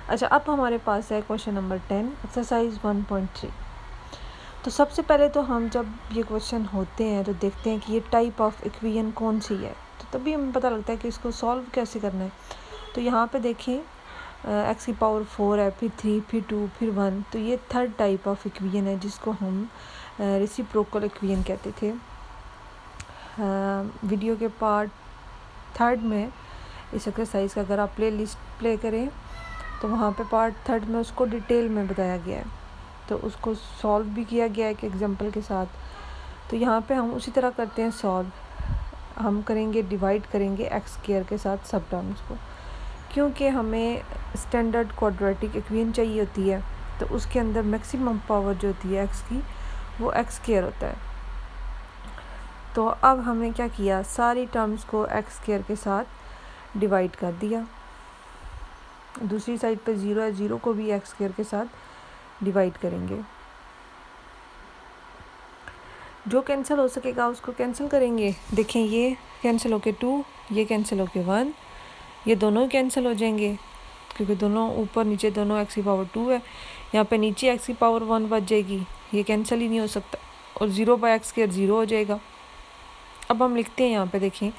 अच्छा, अब हमारे पास है क्वेश्चन नंबर 10 एक्सरसाइज 1.3। तो सबसे पहले तो हम जब ये क्वेश्चन होते हैं तो देखते हैं कि ये टाइप ऑफ इक्वेशन कौन सी है, तो तभी हमें पता लगता है कि इसको सॉल्व कैसे करना है। तो यहाँ पे देखें एक्स की पावर 4 है, फिर 3, फिर 2, फिर 1। तो ये थर्ड टाइप ऑफ इक्वेशन है जिसको हम रेसिप्रोकल इक्वेशन कहते थे। वीडियो के पार्ट 3 में इस एक्सरसाइज का अगर आप प्ले लिस्ट प्ले करें तो वहाँ पे पार्ट 3 में उसको डिटेल में बताया गया है, तो उसको सॉल्व भी किया गया है एक एग्जांपल के साथ। तो यहाँ पे हम उसी तरह करते हैं सॉल्व। हम करेंगे डिवाइड करेंगे एक्स स्क्वायर के साथ सब टर्म्स को, क्योंकि हमें स्टैंडर्ड क्वाड्रेटिक इक्वेशन चाहिए होती है, तो उसके अंदर मैक्सिमम पावर जो होती है एक्स की वो एक्स स्क्वायर होता है। तो अब हमने क्या किया, सारी टर्म्स को एक्स स्क्वायर के साथ डिवाइड कर दिया। दूसरी साइड पे 0 है, 0 को भी एक्स स्क्वायर के साथ डिवाइड करेंगे। जो कैंसिल हो सकेगा उसको कैंसिल करेंगे। देखें ये कैंसिल होके 2, ये कैंसिल होके 1, ये दोनों कैंसिल हो जाएंगे क्योंकि दोनों ऊपर नीचे दोनों एक्स की पावर 2 है। यहाँ पे नीचे एक्स की पावर 1 बच जाएगी, ये कैंसिल ही नहीं हो सकता, और 0 बाय एक्स स्क्वायर 0 हो जाएगा। अब हम लिखते हैं यहाँ पे, देखें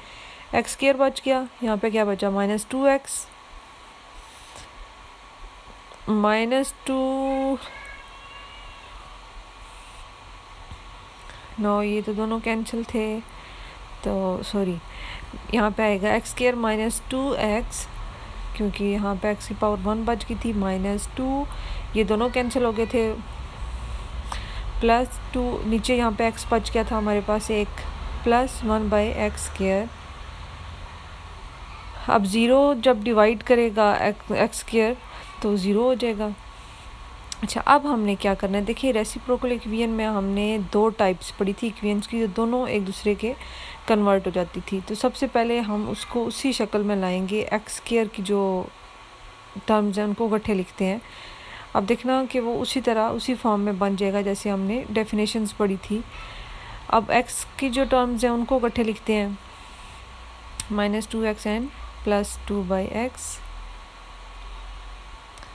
एक्स स्क्वायर बच गया, यहाँ पे क्या बचा -2x -2। नो, ये तो दोनों कैंसिल थे, तो सॉरी यहाँ पे आएगा एक्स स्क्वायर -2x, क्योंकि यहाँ पे एक्स की पावर 1 बच गई थी, -2, ये दोनों कैंसिल हो गए थे, +2, नीचे यहाँ पे x बच गया था हमारे पास एक, +1 बाई एक्स स्क्वायर। अब 0 जब डिवाइड करेगा एक्स स्क्वायर तो 0 हो जाएगा। अच्छा, अब हमने क्या करना है, देखिए रेसिप्रोकल इक्वेशन में हमने 2 टाइप्स पढ़ी थी इक्वेशंस की, जो दोनों एक दूसरे के कन्वर्ट हो जाती थी। तो सबसे पहले हम उसको उसी शक्ल में लाएंगे, एक्स स्क्वायर की जो टर्म्स हैं उनको इकट्ठे लिखते हैं। अब देखना कि वो उसी तरह उसी फॉर्म में बन जाएगा जैसे हमने डेफिनेशंस पढ़ी थी। अब एक्स की जो टर्म्स हैं उनको इकट्ठे लिखते हैं, -2x and +2 by x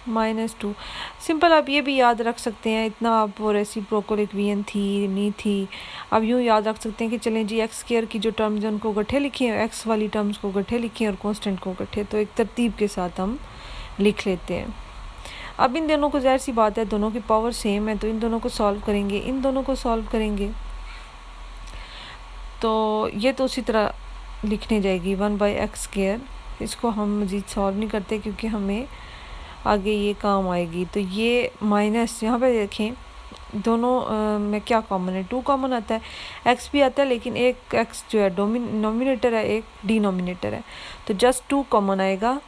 -2। Simple आप ये भी याद रख सकते हैं, इतना आप वो रेसिप्रोकल इक्वेशन थी नहीं थी, अब यूँ याद रख सकते हैं कि चलें जी एक्स स्क्वायर की जो टर्म्स हैं उनको इकट्ठे लिखें, एक्स वाली टर्म्स को इकट्ठे लिखें और कांस्टेंट को इकट्ठे, तो एक तरतीब के साथ हम लिख लेते हैं। अब इन दोनों को ज़ाहिर सी बात है दोनों की पावर सेम है, तो इन दोनों को सॉल्व करेंगे, इन दोनों को सॉल्व करेंगे, तो ये तो उसी तरह लिखने जाएगी 1 बाई एक्स स्क्वायर। इसको हम मज़ीद सॉल्व नहीं करते क्योंकि हमें आगे ये काम आएगी। तो ये माइनस यहाँ पे देखें दोनों में क्या कॉमन है, 2 कॉमन आता है, x भी आता है, लेकिन एक x जो है नोमिनेटर है, एक डिनोमिनेटर है, तो जस्ट 2 कॉमन आएगा।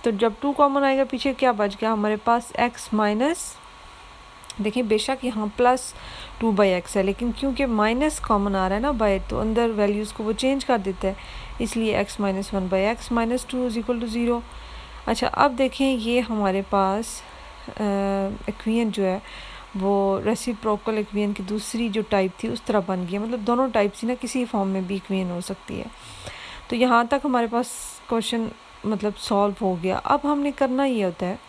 तो जब 2 कॉमन आएगा पीछे क्या बच गया हमारे पास, x माइनस, देखिए बेशक यहाँ +2 बाई एक्स है, लेकिन क्योंकि माइनस कॉमन आ रहा है ना बाय, तो अंदर वैल्यूज़ को वो चेंज कर देता है, इसलिए x -1 बाई एक्स -2 = 0। अच्छा, अब देखें ये हमारे पास इक्वेशन जो है वो रेसिप्रोकल इक्वेशन की दूसरी जो टाइप थी उस तरह बन गई, मतलब दोनों टाइप थी ना, किसी फॉर्म में भी इक्वेशन हो सकती है। तो यहाँ तक हमारे पास क्वेश्चन मतलब सॉल्व हो गया। अब हमने करना ये होता है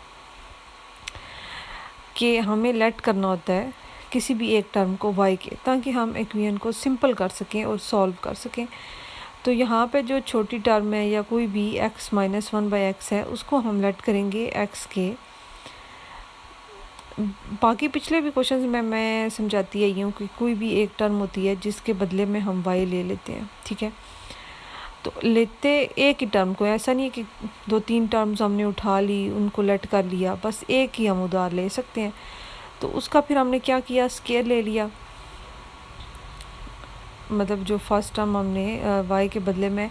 कि हमें लेट करना होता है किसी भी एक टर्म को y के, ताकि हम इक्वेशन को सिंपल कर सकें और सॉल्व कर सकें। तो यहाँ पे जो छोटी टर्म है या कोई भी x -1 बाई एक्स है उसको हम लेट करेंगे x के। बाकी पिछले भी क्वेश्चंस में मैं समझाती आई हूँ कि कोई भी एक टर्म होती है जिसके बदले में हम y ले लेते हैं, ठीक है। तो लेते एक ही टर्म को, ऐसा नहीं है कि 2-3 टर्म्स हमने उठा ली उनको लेट कर लिया, बस एक ही हम उधार ले सकते हैं। तो उसका फिर हमने क्या किया, स्क्वायर ले लिया, मतलब जो फर्स्ट टर्म हमने y के बदले में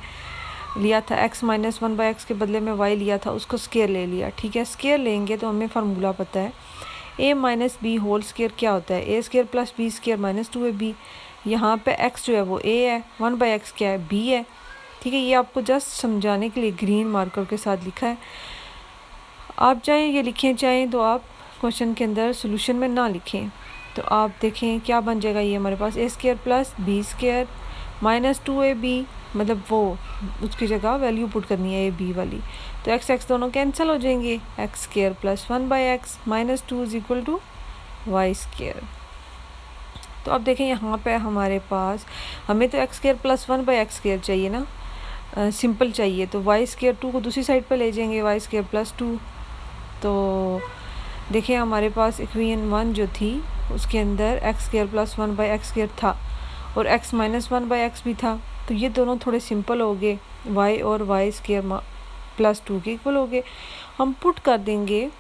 लिया था, x -1 बाई एक्स के बदले में y लिया था, उसको स्क्वायर ले लिया, ठीक है। स्क्वायर लेंगे तो हमें फार्मूला पता है, a minus B whole square क्या होता है, a square plus b square -2ab। यहाँ पे x जो है वो a है, 1 बाई एक्स क्या है, b है, ठीक है। ये आपको जस्ट समझाने के लिए ग्रीन मार्कर के साथ लिखा है। आप चाहें ये लिखें, चाहें तो आप क्वेश्चन के अंदर सोल्यूशन में ना लिखें। तो आप देखें क्या बन जाएगा, ये हमारे पास a square plus b square -2ab मतलब वो उसकी जगह वैल्यू पुट करनी है, ये बी वाली। तो एक्स एक्स दोनों कैंसिल हो जाएंगे, x square plus 1/x minus 2 is equal to Y square. तो अब देखें यहाँ पे हमारे पास, हमें तो x square plus 1/x square चाहिए ना, सिंपल चाहिए। तो वाई स्क्र 2 को दूसरी साइड पे ले जाएंगे, वाई स्क्र प्लस 2। तो देखिए हमारे पास इक्वेशन 1 जो थी उसके अंदर x square plus 1/x square था और x माइनस 1/x भी था। तो ये दोनों थोड़े सिंपल हो गए, y और वाई स्क्र प्लस 2 के इक्वल हो गए। हम पुट कर देंगे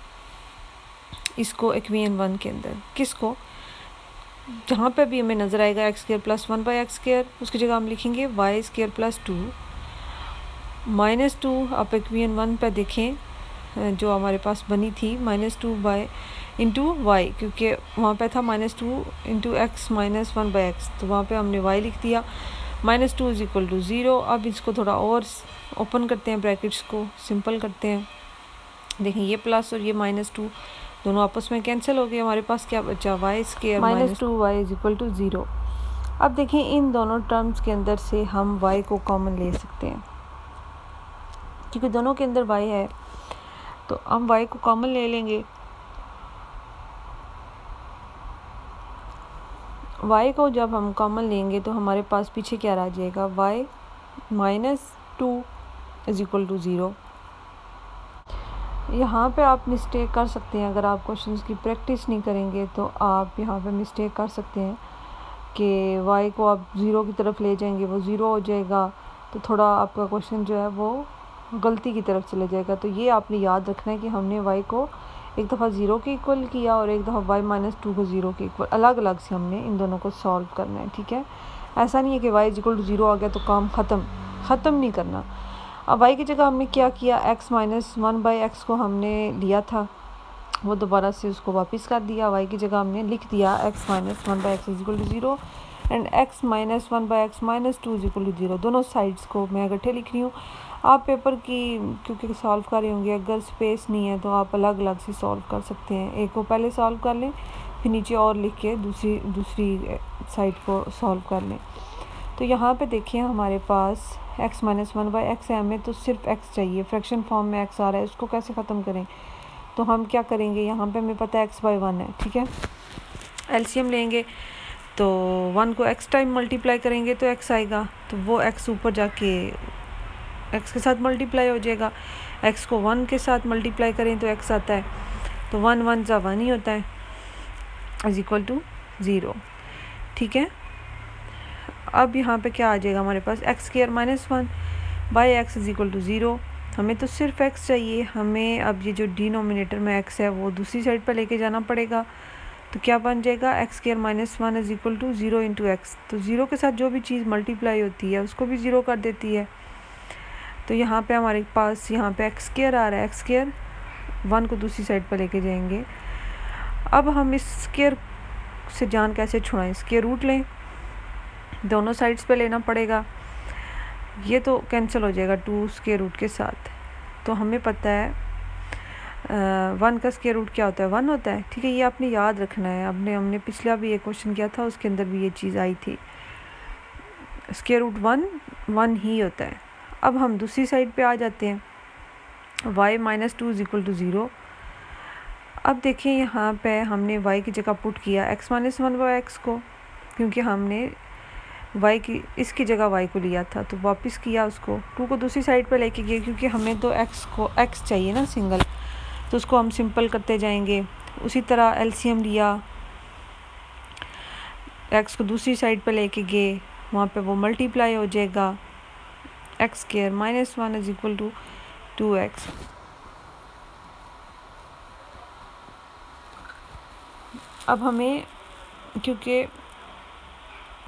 इसको इक्वेशन 1 के अंदर, किसको, जहाँ पे भी हमें नज़र आएगा x square plus 1/x square, उसकी जगह हम लिखेंगे वाई स्क्र प्लस 2 माइनस 2। आप इक्वेशन 1 पे देखें जो हमारे पास बनी थी -2 इंटू वाई, क्योंकि वहाँ पे था -2 इंटू एक्स माइनस 1/x, तो वहाँ पे हमने y लिख दिया। -2 इज इक्वल टू 0। अब इसको थोड़ा और ओपन करते हैं, ब्रैकेट्स को सिंपल करते हैं। देखें ये प्लस और ये -2 दोनों आपस में कैंसिल हो गए, हमारे पास क्या बचा, Y square minus 2y is equal to 0। अब देखें इन दोनों टर्म्स के अंदर से हम y को कॉमन ले सकते हैं, क्योंकि दोनों के अंदर y है, तो हम y को कॉमन ले लेंगे। y को जब हम कॉमन लेंगे तो हमारे पास पीछे क्या रह जाएगा, y minus 2 is equal to 0। यहाँ पे आप मिस्टेक कर सकते हैं, अगर आप क्वेश्चंस की प्रैक्टिस नहीं करेंगे तो आप यहाँ पे मिस्टेक कर सकते हैं कि y को आप 0 की तरफ ले जाएंगे, वो 0 हो जाएगा, तो थोड़ा आपका क्वेश्चन जो है वो गलती की तरफ चले जाएगा। तो ये आपने याद रखना है कि हमने y को एक दफ़ा 0 के इक्वल किया और एक दफ़ा y माइनस 2 को 0 के इक्वल, अलग अलग से हमने इन दोनों को सॉल्व करना है, ठीक है। ऐसा नहीं है कि y इज इक्वल टू 0 आ गया तो काम ख़त्म नहीं करना। अब y की जगह हमने क्या किया, x माइनस 1/x को हमने लिया था, वो दोबारा से उसको वापस कर दिया। y की जगह हमने लिख दिया x minus 1/x is equal to 0 and x minus 1/x minus 2 is equal to 0। दोनों साइड्स को मैं इकट्ठे लिख रही हूँ। आप पेपर की क्योंकि सॉल्व कर रहे होंगे, अगर स्पेस नहीं है तो आप अलग अलग से सॉल्व कर सकते हैं। एक को पहले सॉल्व कर लें, फिर नीचे और लिख के दूसरी साइड को सॉल्व कर लें। तो यहाँ पे देखिए हमारे पास x माइनस 1/x है, हमें तो सिर्फ x चाहिए, फ्रैक्शन फॉर्म में x आ रहा है, उसको कैसे ख़त्म करें। तो हम क्या करेंगे, यहाँ पे हमें पता है x/1 है, ठीक है। एलसीएम लेंगे तो 1 को x टाइम मल्टीप्लाई करेंगे तो x आएगा, तो वो x ऊपर जाके x के साथ मल्टीप्लाई हो जाएगा। x को 1 के साथ मल्टीप्लाई करें तो x आता है, तो 1 1 ज़ा 1 ही होता है इज इक्वल टू 0, ठीक है। अब यहाँ पे क्या आ जाएगा हमारे पास, x square minus 1/x is equal to 0। हमें तो सिर्फ x चाहिए, हमें अब ये जो डिनोमिनेटर में x है वो दूसरी साइड पर लेके जाना पड़ेगा। तो क्या बन जाएगा, x square minus 1 is equal to 0 into x. तो 0 के साथ जो भी चीज़ मल्टीप्लाई होती है उसको भी 0 कर देती है। तो यहाँ पे हमारे पास यहाँ पे एक्स स्क्र आ रहा है, एक्स स्क्र 1 को दूसरी साइड पर लेके जाएंगे। अब हम इस स्क्र से जान कैसे छुड़ाएं, स्क्र रूट लें, दोनों साइड्स पे लेना पड़ेगा, ये तो कैंसिल हो जाएगा 2 स्क्र रूट के साथ। तो हमें पता है 1 का स्क्र रूट क्या होता है, 1 होता है, ठीक है। ये आपने याद रखना है, हमने पिछला भी एक क्वेश्चन किया था, उसके अंदर भी ये चीज़ आई थी, स्क्र रूट 1 ही होता है। अब हम दूसरी साइड पे आ जाते हैं, y minus 2 is equal to 0। अब देखिए यहाँ पे हमने y की जगह पुट किया x माइनस 1/x को, क्योंकि हमने y की इसकी जगह y को लिया था, तो वापस किया उसको, 2 को दूसरी साइड पे लेके गए, क्योंकि हमें तो x चाहिए ना सिंगल, तो उसको हम सिंपल करते जाएंगे। उसी तरह एलसीएम लिया, x को दूसरी साइड पे लेके गए, वहाँ पे वो मल्टीप्लाई हो जाएगा, x square minus 1 is equal to 2x। अब हमें क्योंकि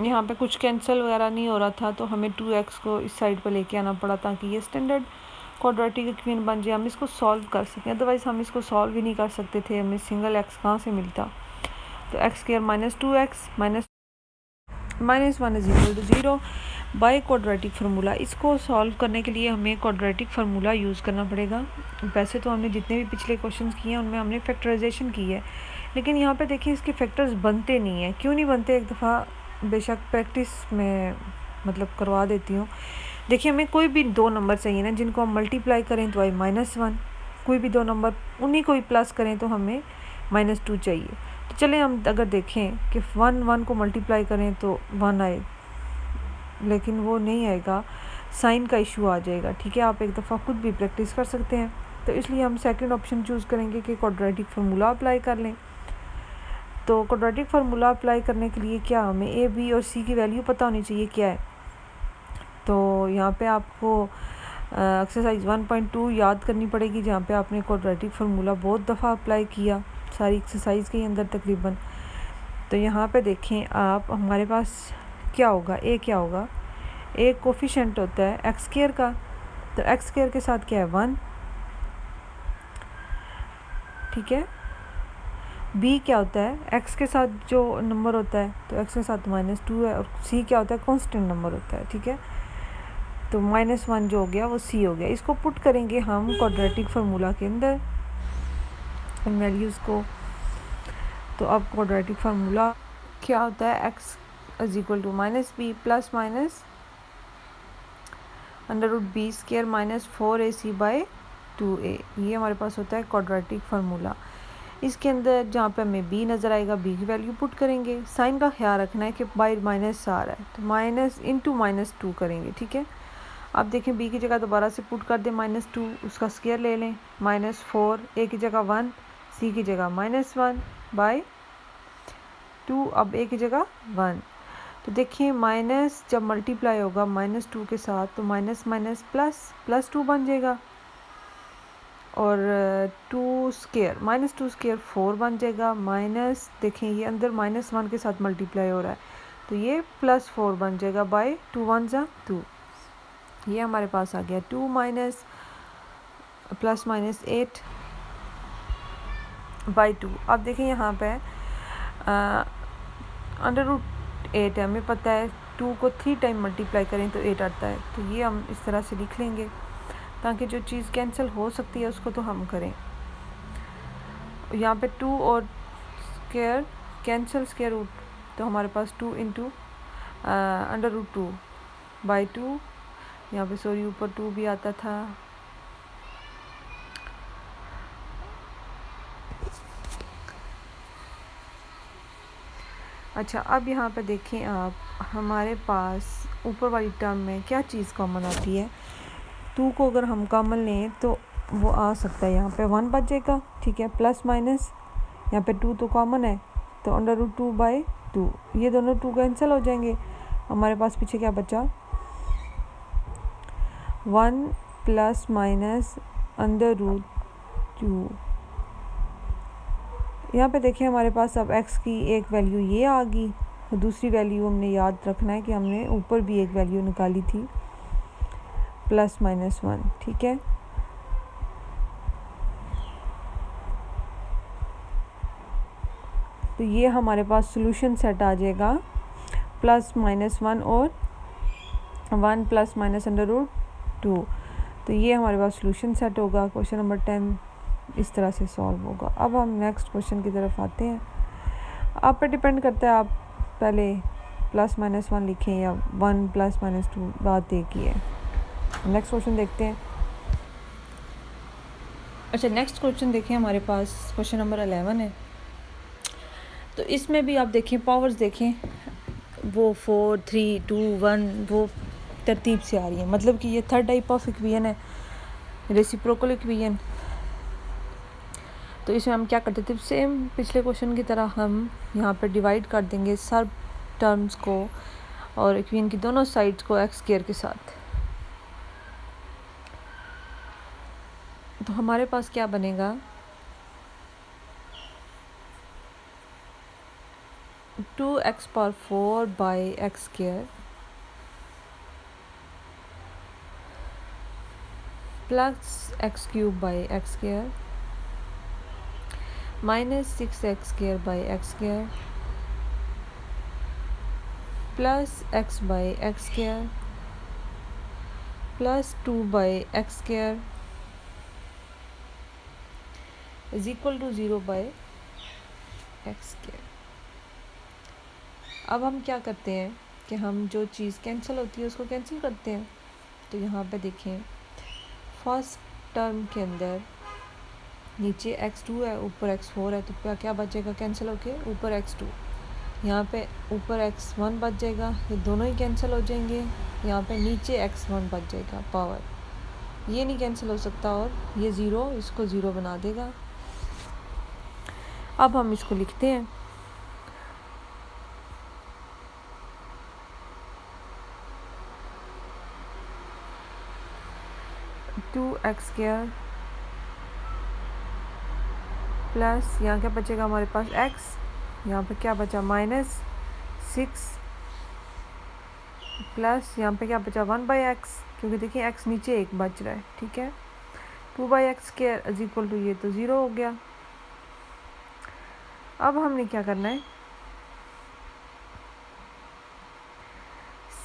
यहाँ पे कुछ कैंसिल वगैरह नहीं हो रहा था, तो हमें 2x को इस साइड पर लेके आना पड़ा ताकि ये स्टैंडर्ड क्वाड्रेटिक इक्वेशन बन जाए, हम इसको सॉल्व कर सकें। अदरवाइज़ हम इसको सॉल्व ही नहीं कर सकते थे, हमें सिंगल x कहाँ से मिलता। तो x square minus 2x minus 1 is equal to 0 by quadratic formula. इसको सॉल्व करने के लिए हमें क्वाड्रेटिक फार्मूला यूज़ करना पड़ेगा। वैसे तो हमने जितने भी पिछले क्वेश्चंस किए हैं उनमें हमने फैक्टराइजेशन की है, लेकिन यहाँ पे देखिए इसके फैक्टर्स बनते नहीं हैं। क्यों नहीं बनते, एक दफ़ा बेशक प्रैक्टिस में मतलब करवा देती हूँ। देखिए हमें कोई भी दो नंबर चाहिए ना जिनको हम मल्टीप्लाई करें तो आई -1, कोई भी दो नंबर उन्हीं को ही प्लस करें तो हमें -2 चाहिए। तो चलें हम अगर देखें कि 1 को मल्टीप्लाई करें तो 1 आए, लेकिन वो नहीं आएगा, साइन का इशू आ जाएगा। ठीक है, आप एक दफ़ा खुद भी प्रैक्टिस कर सकते हैं। तो इसलिए हम सेकंड ऑप्शन चूज़ करेंगे कि क्वाड्रेटिक फार्मूला अप्लाई कर लें। तो क्वाड्रेटिक फार्मूला अप्लाई करने के लिए क्या हमें ए बी और सी की वैल्यू पता होनी चाहिए क्या है। तो यहाँ पे आपको एक्सरसाइज 1.2 याद करनी पड़ेगी, जहाँ पे आपने क्वाड्रेटिक फार्मूला बहुत दफ़ा अप्लाई किया सारी एक्सरसाइज के अंदर तकरीबन। तो यहाँ पे देखें आप, हमारे पास क्या होगा, ए क्या होगा, ए कोफिशेंट होता है एक्स स्क्वायर का, तो एक्स स्क्वायर के साथ क्या है 1। ठीक है, बी क्या होता है, एक्स के साथ जो नंबर होता है तो एक्स के साथ -2 है, और सी क्या होता है, कांस्टेंट नंबर होता है। ठीक है, तो -1 जो हो गया वो सी हो गया। इसको पुट करेंगे हम क्वाड्रेटिक फार्मूला के अंदर इन वैल्यूज़ को। तो अब क्वाड्रेटिक फार्मूला क्या होता है, x is equal to -b plus minus √b² -4ac/2a। ये हमारे पास होता है क्वाड्रेटिक फार्मूला। इसके अंदर जहाँ पे हमें b नज़र आएगा, b की वैल्यू पुट करेंगे। साइन का ख्याल रखना है कि बाय माइनस आ रहा है तो माइनस इंटू -2 करेंगे। ठीक है, अब देखें b की जगह दोबारा से पुट कर दें -2, उसका स्क्वायर ले लें -4, a की जगह 1, c की जगह -1/2, अब a की जगह 1। तो देखिए माइनस जब मल्टीप्लाई होगा -2 के साथ तो माइनस माइनस +2 बन जाएगा, और 2 स्क्वायर -2 स्क्वायर 4 बन जाएगा, माइनस देखें ये अंदर -1 के साथ मल्टीप्लाई हो रहा है तो ये +4 बन जाएगा बाय 2 1 ज़ा 2। ये हमारे पास आ गया 2 माइनस +8/2। अब देखें यहाँ पे √8 है, हमें पता है 2 को 3 टाइम मल्टीप्लाई करें तो 8 आता है, तो ये हम इस तरह से लिख लेंगे ताकि जो चीज़ कैंसिल हो सकती है उसको तो हम करें। यहाँ पे 2 और स्क्वायर कैंसिल, स्क्वायर रूट, तो हमारे पास 2 इंटू √2/2। यहाँ पे सॉरी ऊपर 2 भी आता था। अच्छा, अब यहाँ पे देखें आप, हमारे पास ऊपर वाली टर्म में क्या चीज़ कॉमन आती है। 2 को अगर हम कॉमन लें तो वो आ सकता है यहाँ पे 1 बचेगा। ठीक है, प्लस माइनस यहाँ पे 2 तो कॉमन है तो √2/2, ये दोनों 2 कैंसिल हो जाएंगे। हमारे पास पीछे क्या बचा, 1 प्लस माइनस √2। यहाँ पे देखिए हमारे पास अब x की एक वैल्यू ये आ गई, तो दूसरी वैल्यू हमने याद रखना है कि हमने ऊपर भी एक वैल्यू निकाली थी +-1। ठीक है, तो ये हमारे पास सॉल्यूशन सेट आ जाएगा +-1 और 1 +-√2। तो ये हमारे पास सॉल्यूशन सेट होगा। क्वेश्चन नंबर 10 इस तरह से सॉल्व होगा। अब हम नेक्स्ट क्वेश्चन की तरफ आते हैं। आप पे डिपेंड करता है आप पहले +-1 लिखें या 1 +-2, बात एक ही है। नेक्स्ट क्वेश्चन देखते हैं। अच्छा, नेक्स्ट क्वेश्चन देखें, हमारे पास क्वेश्चन नंबर 11 है। तो इसमें भी आप देखें पावर्स देखें, वो 4 3 2 1 वो तरतीब से आ रही है, मतलब कि ये थर्ड टाइप ऑफ इक्वेशन है, रेसिप्रोकल इक्वेशन। तो इसमें हम क्या करते थे, सेम पिछले क्वेश्चन की तरह हम यहाँ पर डिवाइड कर देंगे सब टर्म्स को और इक्वेशन की दोनों साइड्स को x² के साथ। तो हमारे पास क्या बनेगा, 2x⁴/x² plus x³ -6x² plus x/x² plus 2/x² is equal to 0/x²। अब हम क्या करते हैं कि हम जो चीज़ कैंसिल होती है उसको कैंसिल करते हैं। तो यहाँ पे देखें फर्स्ट टर्म के अंदर नीचे x2 है, ऊपर x4 है, तो क्या बचेगा कैंसिल होके, ऊपर x2, यहाँ पे ऊपर x1 बच जाएगा, ये दोनों ही कैंसिल हो जाएंगे। यहाँ पे नीचे x1 बच जाएगा पावर, ये नहीं कैंसिल हो सकता और ये ज़ीरो इसको ज़ीरो बना देगा। अब हम इसको लिखते हैं, टू एक्स स्क्वायर प्लस यहाँ क्या बचेगा हमारे पास x, यहाँ पे क्या बचा -6 प्लस यहाँ पे क्या बचा 1/x, क्योंकि देखिए x नीचे एक बच रहा है, ठीक है। 2/x square is equal to ये तो ज़ीरो हो गया। अब हमने क्या करना है,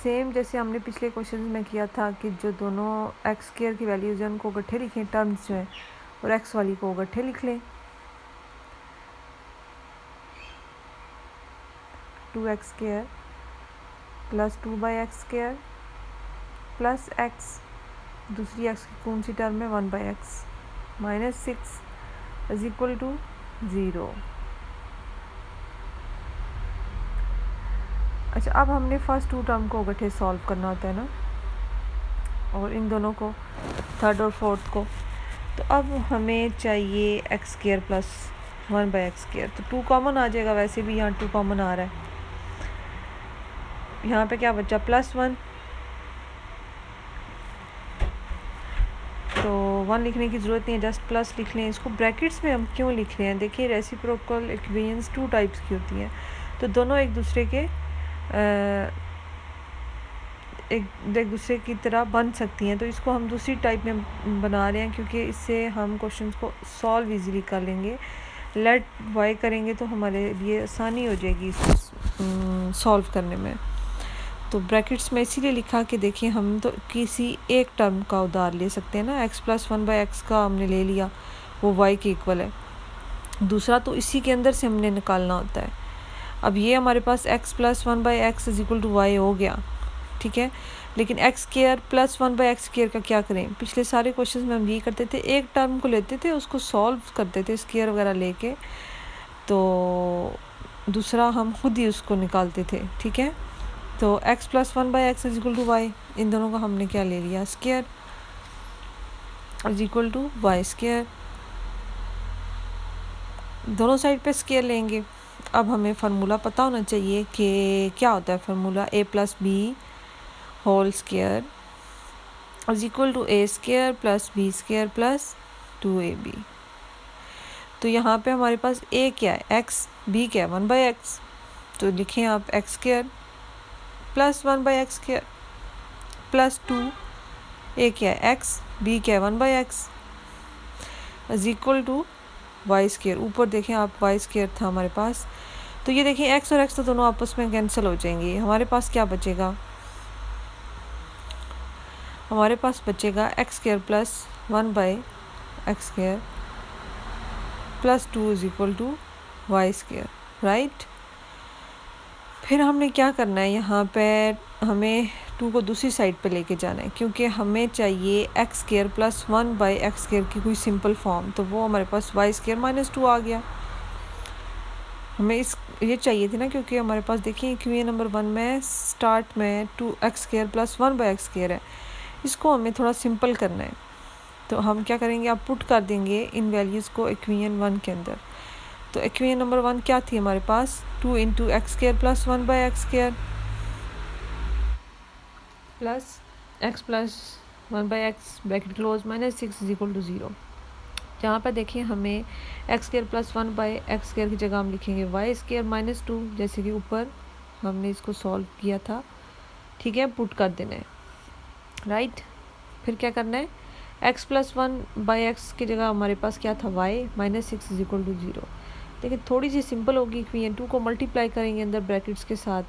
सेम जैसे हमने पिछले क्वेश्चन में किया था कि जो दोनों एक्स स्क्वायर की वैल्यूज हैं उनको इकट्ठे लिखें टर्म्स जो हैं, और एक्स वाली को इकट्ठे लिख लें। 2x square plus 2/x square plus x, दूसरी x की कौन सी टर्म है 1/x, -6 इज इक्वल टू 0। अच्छा, अब हमने फर्स्ट टू टर्म को इकट्ठे सॉल्व करना होता है ना, और इन दोनों को थर्ड और फोर्थ को। तो अब हमें चाहिए x square plus 1/x square, तो 2 कॉमन आ जाएगा, वैसे भी यहाँ 2 कॉमन आ रहा है। यहाँ पे क्या बचा +1, तो 1 लिखने की ज़रूरत नहीं है, जस्ट प्लस लिख लें। इसको ब्रैकेट्स में हम क्यों लिख रहे हैं, देखिए रेसिप्रोकल इक्वेशंस 2 टाइप्स की होती हैं, तो दोनों एक दूसरे के एक दूसरे की तरह बन सकती हैं, तो इसको हम दूसरी टाइप में बना रहे हैं क्योंकि इससे हम क्वेश्चंस को सॉल्व इजीली कर लेंगे। लेट वाई करेंगे तो हमारे लिए आसानी हो जाएगी इसको सॉल्व करने में। तो ब्रैकेट्स में इसीलिए लिखा कि देखिए हम तो किसी एक टर्म का उधार ले सकते हैं ना, x प्लस 1/x का हमने ले लिया, वो y के इक्वल है, दूसरा तो इसी के अंदर से हमने निकालना होता है। अब ये हमारे पास x plus 1/x is equal to y हो गया, ठीक है। लेकिन x square plus 1/x square का क्या करें, पिछले सारे क्वेश्चन में हम यही करते थे, एक टर्म को लेते थे उसको सॉल्व करते थे स्क्वायर वगैरह लेके, तो दूसरा हम खुद ही उसको निकालते थे, ठीक है। तो x plus 1/x is equal to y, इन दोनों का हमने क्या ले लिया square is equal to y square, दोनों साइड पे स्क्वायर लेंगे। अब हमें फार्मूला पता होना चाहिए कि क्या होता है formula, a plus B whole square is equal to a square plus b square plus 2ab। तो यहाँ पे हमारे पास a क्या है x, b क्या है 1/x, तो लिखें आप x square plus 1/x square plus 2, a क्या है x, b क्या है 1/x is equal to y square, ऊपर देखें आप y स्क्वायर था हमारे पास, तो ये देखिए x और x तो दोनों आपस में कैंसिल हो जाएंगे, हमारे पास क्या बचेगा, हमारे पास बचेगा x square plus 1/x square plus 2 is equal to y square, right. फिर हमने क्या करना है, यहाँ पे हमें 2 को दूसरी साइड पे लेके जाना है, क्योंकि हमें चाहिए x square plus 1/x square की कोई सिंपल फॉर्म, तो वो हमारे पास y स्क्वायर माइनस 2 आ गया। हमें ये चाहिए थी ना, क्योंकि हमारे पास देखिए इक्वेशन नंबर 1 में स्टार्ट में 2x square plus 1/x square है, इसको हमें थोड़ा सिंपल करना है, तो हम क्या करेंगे, आप पुट कर देंगे इन वैल्यूज़ को इक्वेशन 1 के अंदर। तो इक्वेशन नंबर 1 क्या थी हमारे पास, 2 into x square plus 1/x square plus x plus 1/x bracket close minus 6 is equal to 0। जहाँ पर देखिए हमें x square plus 1/x square की जगह हम लिखेंगे y स्क्वायर माइनस 2, जैसे कि ऊपर हमने इसको सॉल्व किया था, ठीक है, पुट कर देना है, राइट। फिर क्या करना है, x प्लस 1/x की जगह हमारे पास क्या था y minus 6 is equal to 0। देखिए थोड़ी सी सिंपल होगी इक्वेशन, 2 को मल्टीप्लाई करेंगे अंदर ब्रैकेट्स के साथ,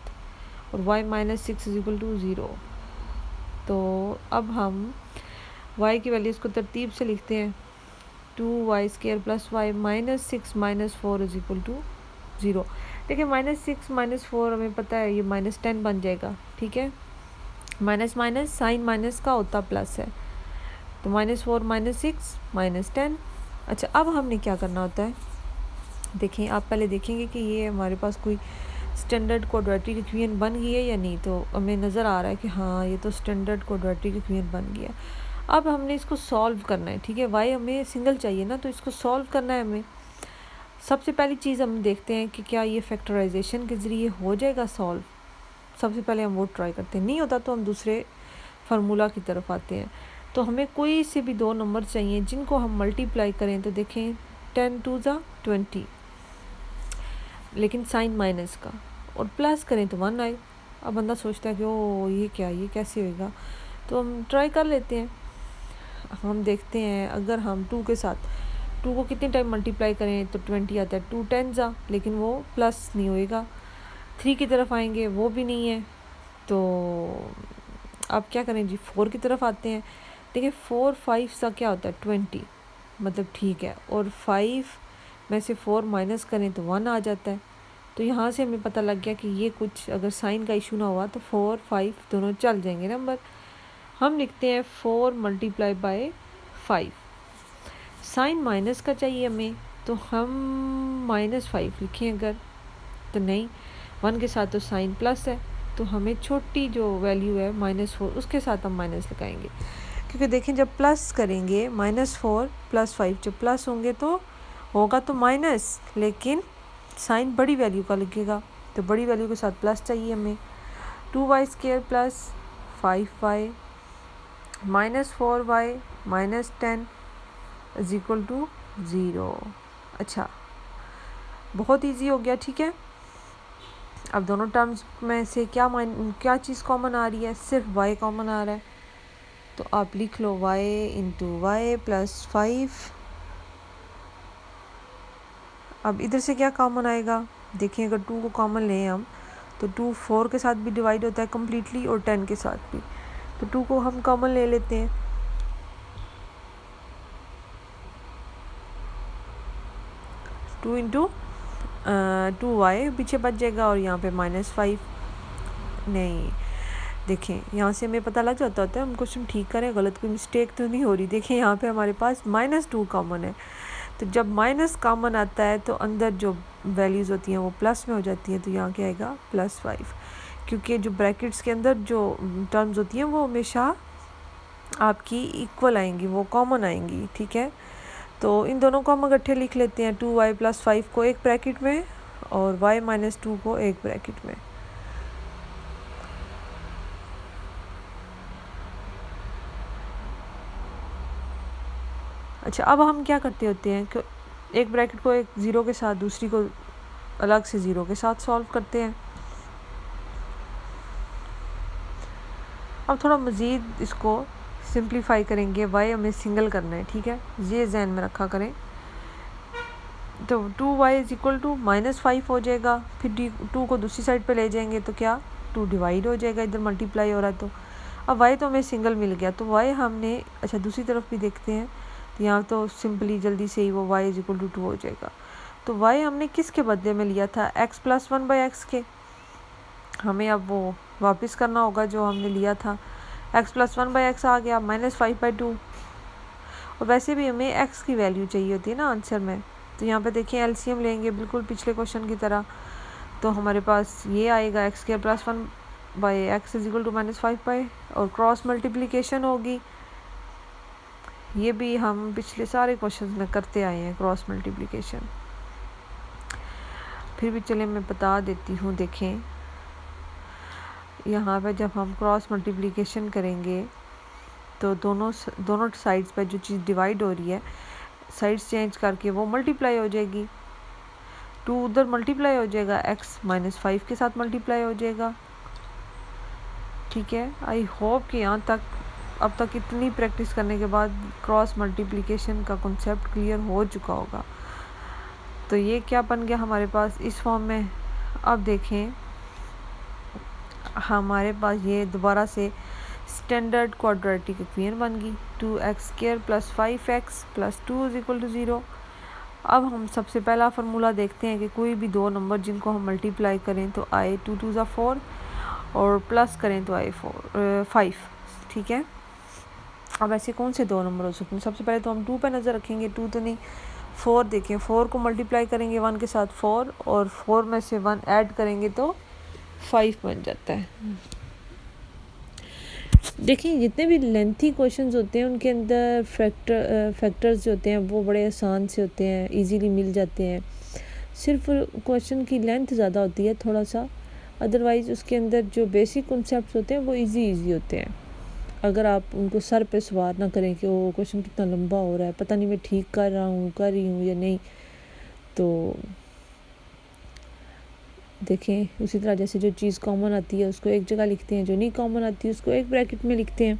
और y minus 6 is equal to 0। तो अब हम y की वैल्यूज़ को तरतीब से लिखते हैं, 2y square plus y minus 6 minus 4 is equal to 0। देखिए -6 - 4 हमें पता है ये -10 बन जाएगा, ठीक है। माइनस माइनस साइन माइनस का होता प्लस है, तो -4 -6 -10। अच्छा, अब हमने क्या करना होता है, देखें आप पहले देखेंगे कि ये हमारे पास कोई स्टैंडर्ड क्वाड्रेटिक इक्वेशन बन गई है या नहीं। तो हमें नज़र आ रहा है कि हाँ ये तो स्टैंडर्ड क्वाड्रेटिक इक्वेशन बन गया। अब हमने इसको सॉल्व करना है, ठीक है। वाई हमें सिंगल चाहिए ना, तो इसको सॉल्व करना है हमें। सबसे पहली चीज़ हम देखते हैं कि क्या ये फैक्टराइजेशन के ज़रिए हो जाएगा सॉल्व। सबसे पहले हम वो ट्राई करते हैं, नहीं होता तो हम दूसरे फार्मूला की तरफ आते हैं। तो हमें कोई से भी दो नंबर चाहिए जिनको हम मल्टीप्लाई करें। तो देखें 10 2 ज़ा 20, लेकिन साइन माइनस का, और प्लस करें तो 1 आए। अब बंदा सोचता है कि ओ ये क्या, ये कैसे होएगा। तो हम ट्राई कर लेते हैं। हम देखते हैं अगर हम 2 के साथ 2 को कितने टाइम मल्टीप्लाई करें तो 20 आता है। 2 10 ज़ा, लेकिन वो प्लस नहीं होएगा। 3 की तरफ आएंगे, वो भी नहीं है। तो अब क्या करें जी, 4 की तरफ आते हैं। देखिए 4 5 सा क्या होता है 20, मतलब ठीक है। और 5 में से 4 माइनस करें तो 1 आ जाता है। तो यहाँ से हमें पता लग गया कि ये कुछ अगर साइन का इशू ना हुआ तो 4 5 दोनों चल जाएंगे नंबर। हम लिखते हैं 4 मल्टीप्लाई बाय 5। साइन माइनस का चाहिए हमें, तो हम -5 लिखें अगर, तो नहीं, 1 के साथ तो साइन प्लस है, तो हमें छोटी जो वैल्यू है -4 उसके साथ हम माइनस लगाएंगे। क्योंकि देखें जब प्लस करेंगे -4 + 5 जब प्लस होंगे तो होगा तो माइनस, लेकिन साइन बड़ी वैल्यू का लगेगा, तो बड़ी वैल्यू के साथ प्लस चाहिए हमें। 2y² + 5y -4y -10 = 0। अच्छा, बहुत इजी हो गया, ठीक है। अब दोनों टर्म्स में से क्या चीज़ कॉमन आ रही है, सिर्फ y कॉमन आ रहा है। तो आप लिख लो y × y + 5। अब इधर से क्या कॉमन आएगा, देखें अगर 2 को कॉमन लें हम तो 2 4 के साथ भी डिवाइड होता है कम्प्लीटली और 10 के साथ भी। तो 2 को हम कॉमन ले लेते हैं। 2 × 2y पीछे बच जाएगा, और यहाँ पे -5 नहीं। देखें यहाँ से हमें पता लग जाता होता है, हम क्वेश्चन ठीक करें, गलत कोई मिस्टेक तो नहीं हो रही। देखें यहाँ पे हमारे पास -2 कॉमन है, तो जब माइनस कॉमन आता है तो अंदर जो वैल्यूज़ होती हैं वो प्लस में हो जाती हैं। तो यहाँ क्या आएगा +5, क्योंकि जो ब्रैकेट्स के अंदर जो टर्म्स होती हैं वो हमेशा आपकी इक्वल आएंगी, वो कॉमन आएंगी, ठीक है। तो इन दोनों को हम इकट्ठे लिख लेते हैं, 2y + 5 को एक ब्रैकेट में और y - 2 को एक ब्रैकेट में। अच्छा, अब हम क्या करते होते हैं कि एक ब्रैकेट को एक 0 के साथ, दूसरी को अलग से 0 के साथ सॉल्व करते हैं। अब थोड़ा मज़ीद इसको सिंप्लीफाई करेंगे, y हमें सिंगल करना है, ठीक है, ये जहन में रखा करें। तो 2y = -5 हो जाएगा। फिर 2 को दूसरी साइड पे ले जाएंगे तो क्या 2 डिवाइड हो जाएगा, इधर मल्टीप्लाई हो रहा है। तो अब y तो हमें सिंगल मिल गया, तो y हमने, अच्छा दूसरी तरफ भी देखते हैं, तो यहाँ तो सिंपली जल्दी से ही वो y = 2 हो जाएगा। तो y हमने किसके बदले में लिया था, x + 1/x के। हमें अब वो वापस करना होगा जो हमने लिया था। x + 1/x आ गया, -5/2। और वैसे भी हमें x की वैल्यू चाहिए होती है ना आंसर में। तो यहाँ पे देखिए एलसीएम लेंगे बिल्कुल पिछले क्वेश्चन की तरह, तो हमारे पास ये आएगा x² + 1/x = -5/, और क्रॉस मल्टीप्लिकेशन होगी। ये भी हम पिछले सारे क्वेश्चन में करते आए हैं क्रॉस मल्टीप्लिकेशन। फिर भी चले मैं बता देती हूँ। देखें यहाँ पे जब हम क्रॉस मल्टीप्लिकेशन करेंगे तो दोनों साइड्स पर जो चीज़ डिवाइड हो रही है, साइड्स चेंज करके वो मल्टीप्लाई हो जाएगी। 2 उधर मल्टीप्लाई हो जाएगा, x -5 के साथ मल्टीप्लाई हो जाएगा, ठीक है। आई होप कि यहाँ तक अब तक इतनी प्रैक्टिस करने के बाद क्रॉस मल्टीप्लिकेशन का कॉन्सेप्ट क्लियर हो चुका होगा। तो ये क्या बन गया हमारे पास इस फॉर्म में। अब देखें हमारे पास ये दोबारा से स्टैंडर्ड क्वाड्रेटिक इक्वेशन बन गई, 2x² + 5x + 2 = 0। अब हम सबसे पहला फार्मूला देखते हैं कि कोई भी दो नंबर जिनको हम मल्टीप्लाई करें तो आए 2 2 ज़ा 4, और प्लस करें तो आए 5, ठीक है। अब ऐसे कौन से 2 नंबर हो सकते हैं? सबसे पहले तो हम 2 पे नज़र रखेंगे, 2 तो नहीं 4 देखें, 4 को मल्टीप्लाई करेंगे 1 के साथ 4, और 4 में से 1 ऐड करेंगे तो 5 बन जाता है। देखिए जितने भी लेंथी क्वेश्चंस होते हैं उनके अंदर फैक्टर्स जो होते हैं वो बड़े आसान से होते हैं, इजीली मिल जाते हैं। सिर्फ क्वेश्चन की लेंथ ज़्यादा होती है थोड़ा सा, अदरवाइज़ उसके अंदर जो बेसिक कॉन्सेप्ट्स होते हैं वो इजी होते हैं। अगर आप उनको सर पे सवार ना करें कि वो क्वेश्चन कितना लंबा हो रहा है, पता नहीं मैं ठीक कर रही हूँ या नहीं, तो देखें उसी तरह जैसे जो चीज़ कॉमन आती है उसको एक जगह लिखते हैं, जो नहीं कॉमन आती है उसको एक ब्रैकेट में लिखते हैं।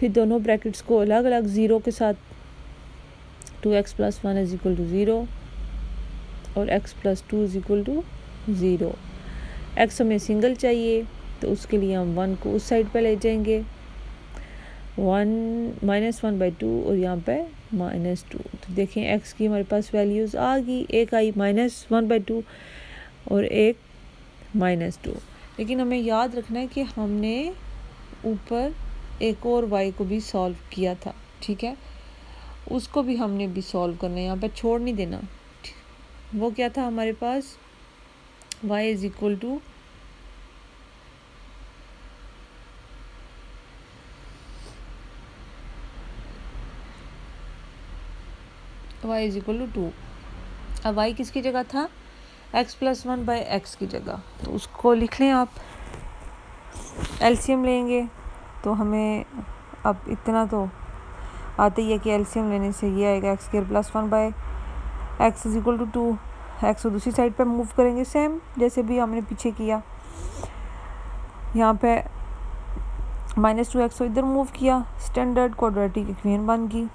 फिर दोनों ब्रैकेट्स को अलग अलग ज़ीरो के साथ 2x + 1 = 0 और x + 2 = 0। x हमें सिंगल चाहिए तो उसके लिए हम 1 को उस साइड पे ले जाएंगे, 1 - 1/2 और यहाँ पे -2। तो देखें x की हमारे पास वैल्यूज़ आ गई, एक आई -1/2 और एक -2। लेकिन हमें याद रखना है कि हमने ऊपर एक और y को भी सॉल्व किया था, ठीक है, उसको भी हमने भी सॉल्व करना है, यहाँ पे छोड़ नहीं देना। वो क्या था हमारे पास, y = y = 2। अब y किसकी जगह था, x + 1/x की जगह, तो उसको लिख लें आप। एलसीएम लेंगे तो हमें अब इतना तो आता ही है कि एलसीएम लेने से ये आएगा x² + 1/x = 2। x को दूसरी साइड पे मूव करेंगे सेम जैसे भी हमने पीछे किया, यहाँ पे -2x को इधर मूव किया, स्टैंडर्ड क्वाड्रेटिक इक्वेशन बन गई।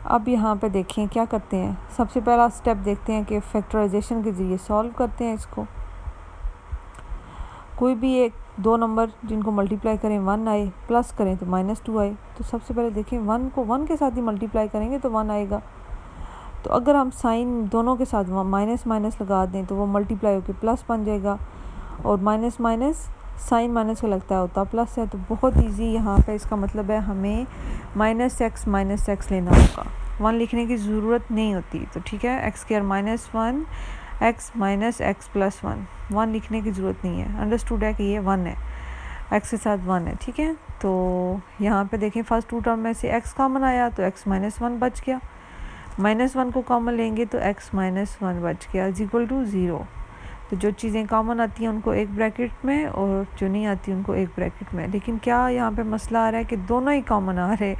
अब यहाँ पे देखें क्या करते हैं, सबसे पहला स्टेप देखते हैं कि फैक्टराइजेशन के ज़रिए सॉल्व करते हैं इसको। कोई भी एक 2 नंबर जिनको मल्टीप्लाई करें 1 आए, प्लस करें तो -2 आए, तो सबसे पहले देखें 1 को 1 के साथ ही मल्टीप्लाई करेंगे तो 1 आएगा। तो अगर हम साइन दोनों के साथ माइनस लगा दें तो वो मल्टीप्लाई होकर प्लस बन जाएगा, और माइनस माइनस साइन माइनस का लगता है होता प्लस है, तो बहुत इजी यहाँ पे इसका मतलब है हमें -x लेना होगा, 1 लिखने की ज़रूरत नहीं होती। तो ठीक है, x² - 1 x - x + 1 लिखने की ज़रूरत नहीं है, अंडरस्टूड है कि ये 1 है, x के साथ 1 है, ठीक है। तो यहाँ पे देखें फर्स्ट 2 टर्म में से x कॉमन आया तो x - 1 बच गया, -1 को कॉमन लेंगे तो x - 1 बच गया = 0। तो जो चीज़ें कॉमन आती हैं उनको एक ब्रैकेट में और जो नहीं आती उनको एक ब्रैकेट में। लेकिन क्या यहाँ पे मसला आ रहा है कि दोनों ही कॉमन आ रहे हैं,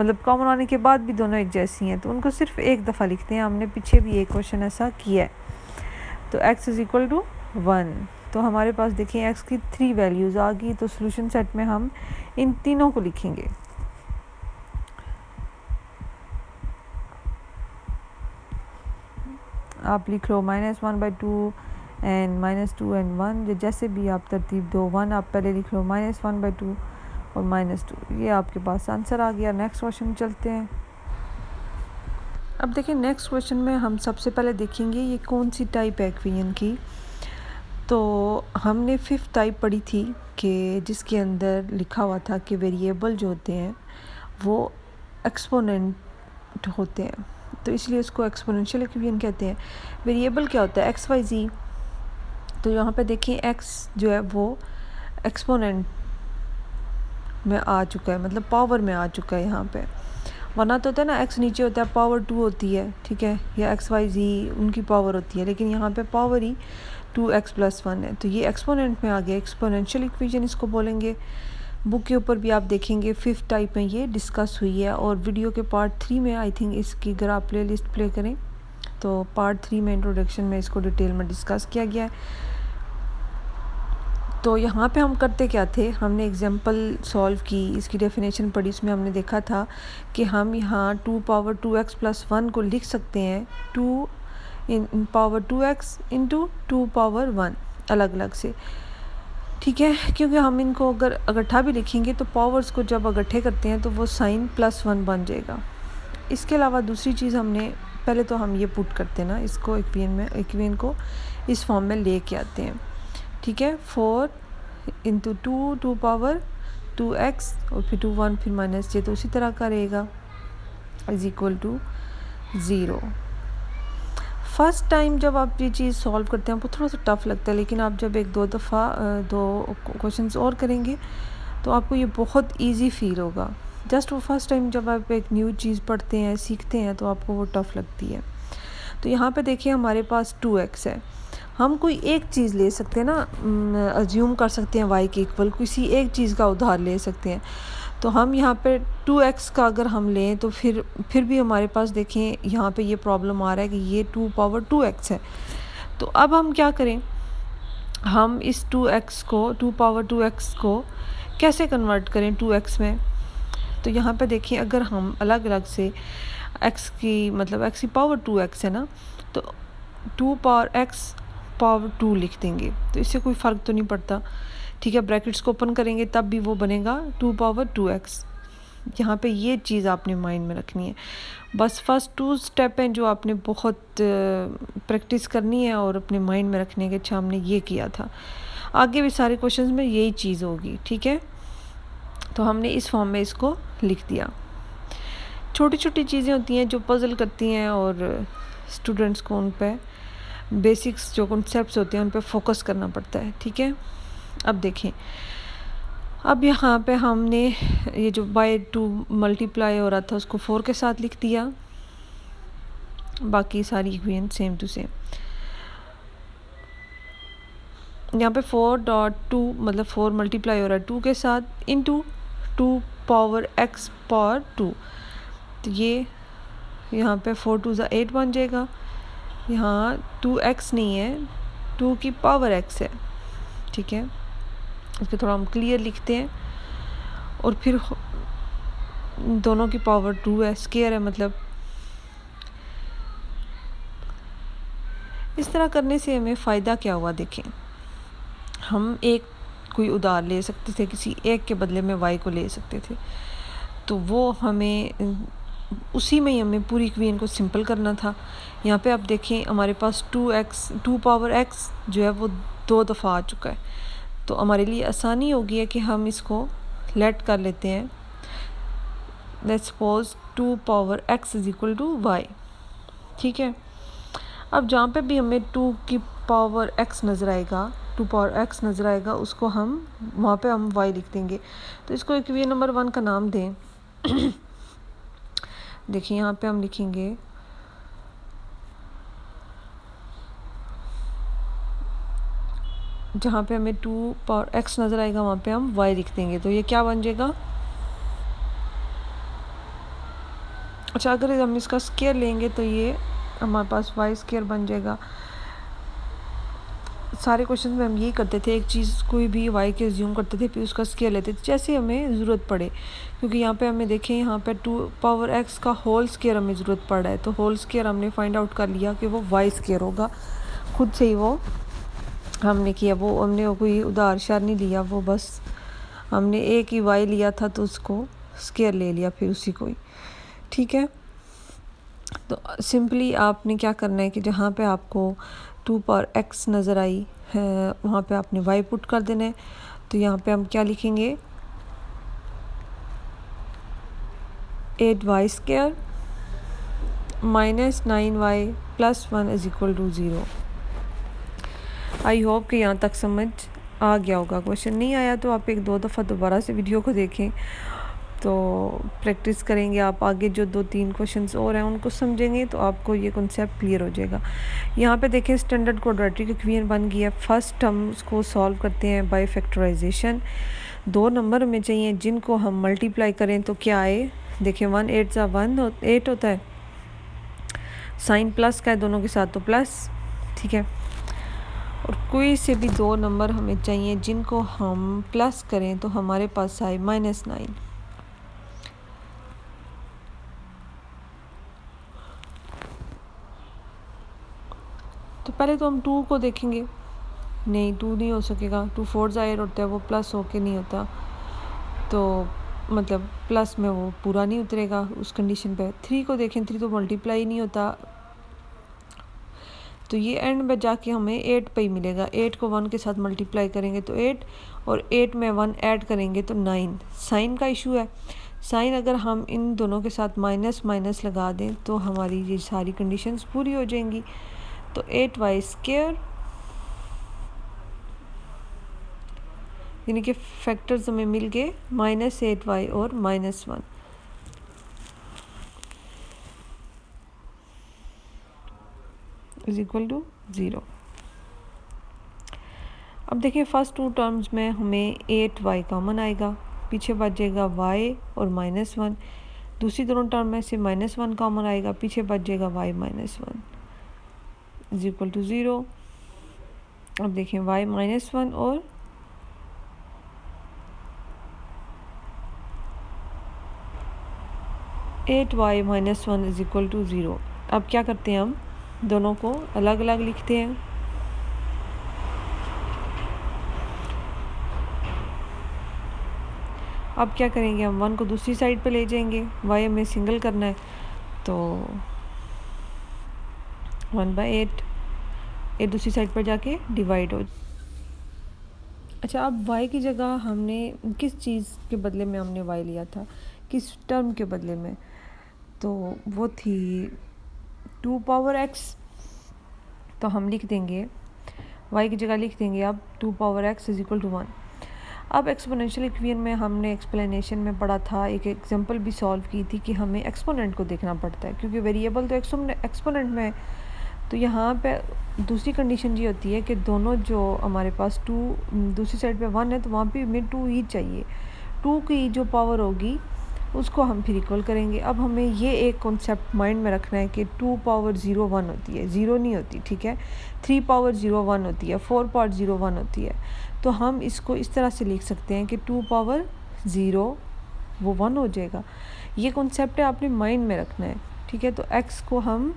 मतलब कॉमन आने के बाद भी दोनों एक जैसी हैं, तो उनको सिर्फ एक दफ़ा लिखते हैं। हमने पीछे भी एक क्वेश्चन ऐसा किया है। तो x = 1, तो हमारे पास देखिए x की 3 वैल्यूज़ आ गई, तो सोल्यूशन सेट में हम इन तीनों को लिखेंगे। आप लिख लो -1/2 एंड -2 एंड 1, जैसे भी आप तरतीब दो। 1 आप पहले लिख लो, -1/2 और -2, ये आपके पास आंसर आ गया। नेक्स्ट क्वेश्चन चलते हैं। अब देखिए नेक्स्ट क्वेश्चन में हम सबसे पहले देखेंगे ये कौन सी टाइप है इक्वेशन की। तो हमने 5th टाइप पढ़ी थी कि जिसके अंदर लिखा हुआ था कि वेरिएबल जो होते हैं वो एक्सपोनेंट होते हैं, तो इसलिए उसको एक्सपोनेंशियल इक्वेशन कहते हैं। वेरिएबल क्या होता है, x, y, z। तो यहाँ पे देखिए x जो है वो एक्सपोनेंट में आ चुका है, मतलब पावर में आ चुका है यहाँ पे। वरना तो होता है ना x नीचे होता है पावर 2 होती है, ठीक है, या x, y, z उनकी पावर होती है, लेकिन यहाँ पे पावर ही 2x + 1 है, तो ये एक्सपोनेंट में आ गया, एक्सपोनेंशियल इक्वेशन इसको बोलेंगे। बुक के ऊपर भी आप देखेंगे 5th टाइप में ये डिस्कस हुई है, और वीडियो के पार्ट 3 में आई थिंक इसकी अगर आप प्ले लिस्ट प्ले करें तो पार्ट 3 में इंट्रोडक्शन में इसको डिटेल में डिस्कस किया गया है। तो यहाँ पे हम करते क्या थे, हमने एग्जांपल सॉल्व की, इसकी डेफिनेशन पढ़ी, इसमें हमने देखा था कि हम यहाँ 2x + 1 को लिख सकते हैं 2 × 2x × 2 अलग अलग से, ठीक है, क्योंकि हम इनको अगर इकट्ठा भी लिखेंगे तो पावर्स को जब इकट्ठे करते हैं तो वो साइन +1 बन जाएगा। इसके अलावा दूसरी चीज़ हमने पहले तो हम ये पुट करते हैं ना, इसको इक्वेशन को इस फॉर्म में लेके आते हैं, ठीक है। 4 इंटू 2 पावर 2x और फिर 2 1 फिर माइनस j, तो उसी तरह का रहेगा is equal to 0। First time जब आप ये चीज़ सॉल्व करते हैं आपको थोड़ा सा टफ लगता है, लेकिन आप जब एक दो दफ़ा 2 क्वेश्चंस और करेंगे तो आपको ये बहुत इजी फील होगा। जस्ट वो फर्स्ट टाइम जब आप एक न्यू चीज़ पढ़ते हैं, सीखते हैं, तो आपको वो टफ़ लगती है। तो यहाँ पे देखिए हमारे पास 2x है, हम कोई एक चीज़ ले सकते हैं ना, अज्यूम कर सकते हैं y के इक्वल किसी एक चीज़ का उधार ले सकते हैं। तो हम यहाँ पे 2x का अगर हम लें तो फिर भी हमारे पास देखें यहाँ पे ये प्रॉब्लम आ रहा है कि ये 2 पावर 2x है। तो अब हम क्या करें, हम इस 2x को 2 पावर 2x को कैसे कन्वर्ट करें 2x में। तो यहाँ पे देखिए अगर हम अलग अलग से x की मतलब x की पावर 2x है ना, तो 2 पावर x पावर 2 लिख देंगे, तो इससे कोई फ़र्क तो नहीं पड़ता, ठीक है। ब्रैकेट्स को ओपन करेंगे तब भी वो बनेगा 2 पावर 2x। यहाँ पे ये चीज़ आपने माइंड में रखनी है। बस फर्स्ट 2 स्टेप हैं जो आपने बहुत प्रैक्टिस करनी है और अपने माइंड में रखने के, अच्छा हमने ये किया था। आगे भी सारे क्वेश्चंस में यही चीज़ होगी, ठीक है। तो हमने इस फॉर्म में इसको लिख दिया। छोटी छोटी चीज़ें होती हैं जो पजल करती हैं और स्टूडेंट्स को उन पे बेसिक्स जो कॉन्सेप्ट्स होते हैं उन पे फोकस करना पड़ता है, ठीक है। अब देखें, अब यहाँ पे हमने ये जो बाय 2 मल्टीप्लाई हो रहा था उसको 4 के साथ लिख दिया, बाकी सारी इक्वेशन सेम टू सेम। यहाँ पे 4.2 मतलब 4 मल्टीप्लाई हो रहा है 2 के साथ इंटू 2 पावर x पावर 2, तो ये यहाँ पे 4 2 8 बन जाएगा। यहाँ 2x नहीं है, 2 की पावर x है, ठीक है। इसको थोड़ा हम क्लियर लिखते हैं और फिर दोनों की पावर 2 है, स्क्वायर है मतलब। इस तरह करने से हमें फ़ायदा क्या हुआ, देखें हम एक कोई उधार ले सकते थे, किसी एक के बदले में y को ले सकते थे, तो वो हमें उसी में ही हमें पूरी इक्वेशन को सिंपल करना था। यहाँ पे आप देखें हमारे पास 2 पावर x जो है वो 2 दफ़ा आ चुका है, तो हमारे लिए आसानी होगी है कि हम इसको लेट कर लेते हैं। Let's suppose 2 power x is equal to y, ठीक है। अब जहाँ पे भी हमें 2 की पावर x नज़र आएगा, 2 पावर x नज़र आएगा, उसको हम वहाँ पे हम y लिख देंगे। तो इसको इक्वेशन नंबर 1 का नाम दें। देखिए यहाँ पे हम लिखेंगे जहाँ पे हमें 2 पावर x नज़र आएगा वहाँ पे हम y लिख देंगे, तो ये क्या बन जाएगा। अच्छा, अगर हम इसका स्क्वायर लेंगे तो ये हमारे पास y स्क्वायर बन जाएगा। सारे क्वेश्चन में हम यही करते थे, एक चीज़ कोई भी y के अज्यूम करते थे फिर उसका स्क्वायर लेते थे जैसे हमें ज़रूरत पड़े, क्योंकि यहाँ पे हमें देखें यहाँ पे 2 पावर x का होल स्क्वायर हमें ज़रूरत पड़ रहा है, तो होल स्क्वायर हमने फाइंड आउट कर लिया कि वो y स्क्वायर होगा। खुद से ही वो हमने किया, वो हमने कोई उधार शार नहीं लिया, वो बस हमने एक ही y लिया था तो उसको स्क्वायर ले लिया फिर उसी को ही, ठीक है। तो सिंपली आपने क्या करना है कि जहाँ पे आपको 2 पावर x नज़र आई है वहाँ पे आपने y पुट कर देना है। तो यहाँ पे हम क्या लिखेंगे, 8y square minus 9y plus 1 is equal to 0। I hope कि यहाँ तक समझ आ गया होगा। क्वेश्चन नहीं आया तो आप 1-2 दफ़ा दोबारा से वीडियो को देखें, तो प्रैक्टिस करेंगे आप, आगे जो 2-3 क्वेश्चंस और हैं उनको समझेंगे तो आपको ये कॉन्सेप्ट क्लियर हो जाएगा। यहाँ पे देखें स्टैंडर्ड क्वाड्रेटिक इक्वेशन बन गई है। फर्स्ट हम उसको सॉल्व करते हैं बाय फैक्टराइजेशन। 2 नंबर हमें चाहिए जिनको हम मल्टीप्लाई करें तो क्या आए, देखें 1 8 8 होता है, साइन प्लस का है दोनों के साथ तो प्लस, ठीक है। और कोई से भी 2 नंबर हमें चाहिए जिनको हम प्लस करें तो हमारे पास आए -9। तो पहले तो हम 2 को देखेंगे, नहीं 2 नहीं हो सकेगा, 2 4 ज़ाहिर होता है वो प्लस होके नहीं होता, तो मतलब प्लस में वो पूरा नहीं उतरेगा उस कंडीशन पे। 3 को देखें, 3 तो मल्टीप्लाई नहीं होता, तो ये एंड में जाके हमें 8 पे ही मिलेगा। 8 को 1 के साथ मल्टीप्लाई करेंगे तो 8, और 8 में 1 ऐड करेंगे तो 9। साइन का इशू है, साइन अगर हम इन दोनों के साथ माइनस माइनस लगा दें तो हमारी ये सारी कंडीशंस पूरी हो जाएंगी। तो 8y², यानी कि फैक्टर्स हमें मिल गए -8y और -1। Is equal to 0। अब देखिए फर्स्ट टू टर्म्स में हमें 8y कॉमन आएगा, पीछे बचेगा y और -1। दूसरी दोनों टर्म में से -1 कॉमन आएगा, पीछे बचेगा y -1 इज इक्वल टू 0। अब देखिए y -1 और (8y - 1) इज इक्वल टू 0। अब क्या करते हैं, हम दोनों को अलग अलग लिखते हैं। अब क्या करेंगे, हम 1 को दूसरी साइड पे ले जाएंगे, y हमें सिंगल करना है, तो 1/8 ये दूसरी साइड पर जाके डिवाइड हो। अच्छा, अब y की जगह हमने किस चीज़ के बदले में हमने y लिया था, किस टर्म के बदले में, तो वो थी 2 पावर x। तो हम लिख देंगे y की जगह लिख देंगे अब 2 power x is equal to 1। अब एक्सपोनेंशियल इक्वेशन में हमने एक्सप्लेनेशन में पढ़ा था, एक एग्जांपल भी सॉल्व की थी कि हमें एक्सपोनेंट को देखना पड़ता है, क्योंकि वेरिएबल तो एक्सपोनेंट में है। तो यहाँ पे दूसरी कंडीशन ये होती है कि दोनों जो हमारे पास 2 दूसरी साइड पे 1 है, तो वहाँ पे हमें 2 ही चाहिए। 2 की जो पावर होगी उसको हम फिर इक्वल करेंगे। अब हमें ये एक कॉन्सेप्ट माइंड में रखना है कि 2 पावर 0 1 होती है, 0 नहीं होती, ठीक है। 3 पावर 0 1 होती है, 4 पावर 0 1 होती है। तो हम इसको इस तरह से लिख सकते हैं कि 2 पावर 0 वो 1 हो जाएगा। ये कॉन्सेप्ट है, आपने माइंड में रखना है, ठीक है। तो x को हम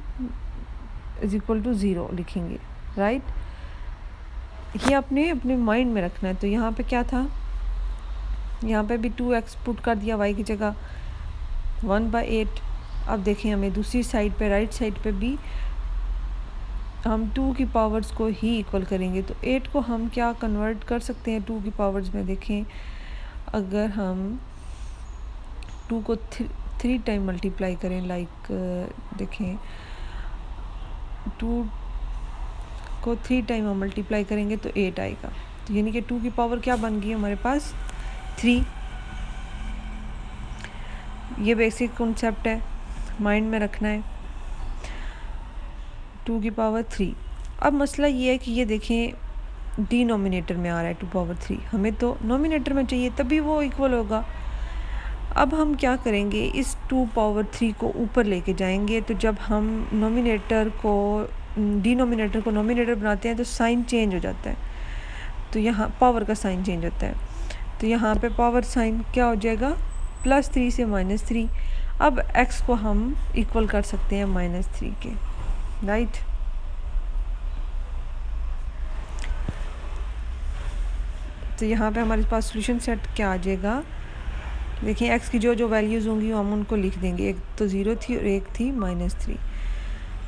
इज इक्वल टू 0 लिखेंगे, राइट। ये आपने अपने माइंड में रखना है। तो यहाँ पे क्या था, यहाँ पे भी 2x पुट कर दिया y की जगह, 1/8। अब देखें हमें दूसरी साइड पे राइट साइड पे भी हम 2 की पावर्स को ही इक्वल करेंगे। तो 8 को हम क्या कन्वर्ट कर सकते हैं 2 की पावर्स में। देखें अगर हम 2 को 3 टाइम मल्टीप्लाई करें, लाइक देखें 2 को 3 टाइम हम मल्टीप्लाई करेंगे तो 8 आएगा। तो यानी कि 2 की पावर क्या बन गई हमारे पास 3। ये बेसिक कॉन्सेप्ट है, माइंड में रखना है, 2 की पावर 3। अब मसला ये है कि ये देखें डिनोमिनेटर में आ रहा है 2 पावर 3, हमें तो नोमिनेटर में चाहिए तभी वो इक्वल होगा। अब हम क्या करेंगे, इस 2 पावर 3 को ऊपर लेके जाएंगे। तो जब हम डिनोमिनेटर को नोमिनेटर बनाते हैं तो साइन चेंज हो जाता है, तो यहाँ पावर का साइन चेंज होता है। तो यहाँ पे पावर साइन क्या हो जाएगा, +3 से -3। अब x को हम इक्वल कर सकते हैं -3 के, राइट। तो यहाँ पे हमारे पास सॉल्यूशन सेट क्या आ जाएगा, देखिए x की जो जो वैल्यूज़ होंगी हम उनको लिख देंगे। एक तो 0 थी और एक थी -3।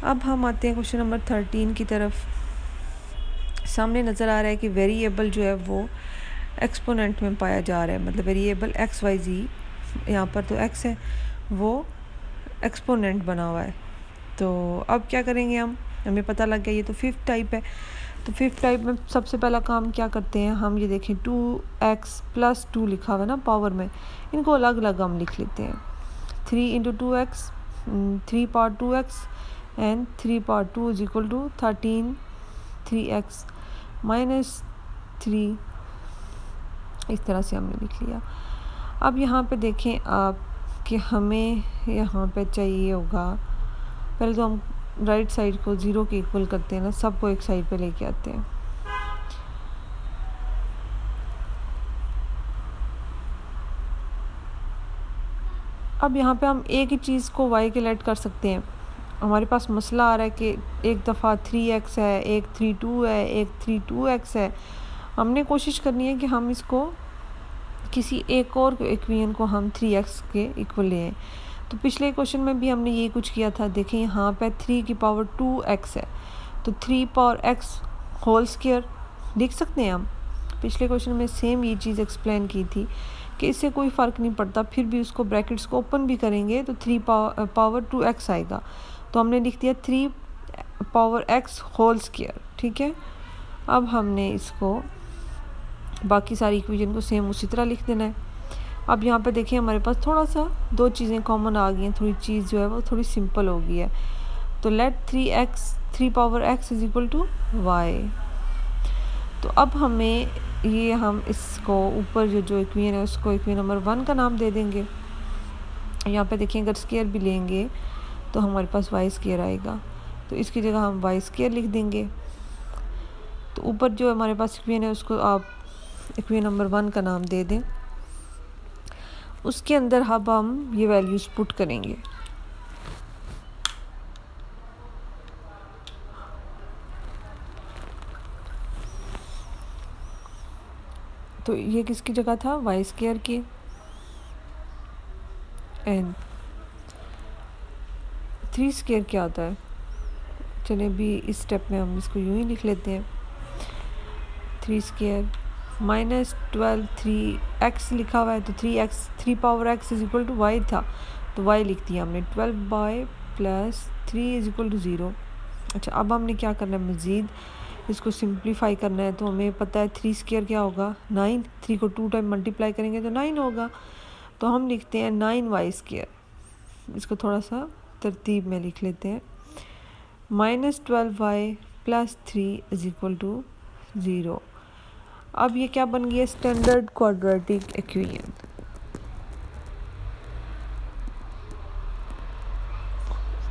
अब हम आते हैं क्वेश्चन नंबर 13 की तरफ। सामने नज़र आ रहा है कि वेरिएबल जो है वो एक्सपोनेंट में पाया जा रहा है, मतलब वेरिएबल XYZ, यहाँ पर तो x है, वो एक्सपोनेंट बना हुआ है। तो अब क्या करेंगे, हमें पता लग गया ये तो 5th टाइप है। तो 5th टाइप में सबसे पहला काम क्या करते हैं हम, ये देखें 2x + 2 लिखा हुआ है ना पावर में, इनको अलग अलग हम लिख लेते हैं। 3 × 2x, 3 power 2x and 3 power 2 is equal to 13 3x -3, इस तरह से हमने लिख लिया। अब यहाँ पे देखें आप कि हमें यहाँ पे चाहिए होगा, पहले तो हम राइट साइड को 0 के इक्वल करते हैं ना, सबको एक साइड पे लेके आते हैं। अब यहाँ पे हम एक ही चीज़ को y के लेट कर सकते हैं। हमारे पास मसला आ रहा है कि एक दफ़ा 3x है, एक 32 है, एक 32x है। हमने कोशिश करनी है कि हम इसको किसी एक और इक्वेशन को हम 3x के इक्वल ले आए। तो पिछले क्वेश्चन में भी हमने ये कुछ किया था। देखें यहाँ पे 3 की पावर 2x है, तो 3 पावर x होल स्क्वायर लिख सकते हैं हम। पिछले क्वेश्चन में सेम ये चीज़ एक्सप्लेन की थी कि इससे कोई फ़र्क नहीं पड़ता, फिर भी उसको ब्रैकेट्स को ओपन भी करेंगे तो 3 पावर 2x आएगा। तो हमने लिख दिया 3 पावर x होल स्क्वायर, ठीक है। अब हमने इसको बाकी सारी इक्वेशन को सेम उसी तरह लिख देना है। अब यहाँ पे देखिए हमारे पास थोड़ा सा दो चीज़ें कॉमन आ गई हैं, थोड़ी चीज़ जो है वो थोड़ी सिंपल हो गई है। तो let 3 power x is equal to y। तो अब हमें ये हम इसको ऊपर जो इक्वेशन है उसको इक्वेशन नंबर 1 का नाम दे देंगे। यहाँ पे देखिए अगर स्क्वायर भी लेंगे तो हमारे पास y स्क्वायर आएगा, तो इसकी जगह हम y स्क्वायर लिख देंगे। तो ऊपर जो हमारे पास इक्वेशन है उसको आप इक्वेशन नंबर 1 का नाम दे दें। उसके अंदर अब हम ये वैल्यूज़ पुट करेंगे। तो ये किसकी जगह था, वाई स्क्वायर की, एंड 3 स्क्वायर क्या होता है, चलिए अभी इस स्टेप में हम इसको यूँ ही लिख लेते हैं। 3 स्क्वायर माइनस 12 3x लिखा हुआ है, तो 3 power x is equal to Y था, तो y लिख दिया हमने 12y plus 3 is equal to 0। अच्छा, अब हमने क्या करना है, मज़ीद इसको सिंप्लीफाई करना है। तो हमें पता है 3 स्क्वायर क्या होगा, 9। 3 को 2 टाइम मल्टीप्लाई करेंगे तो 9 होगा। तो हम लिखते हैं 9y स्क्वायर। इसको थोड़ा सा तरतीब में लिख लेते हैं। Minus 12y plus 3 is equal to 0। अब ये क्या बन गया, स्टैंडर्ड क्वाड्रेटिक इक्वेशन।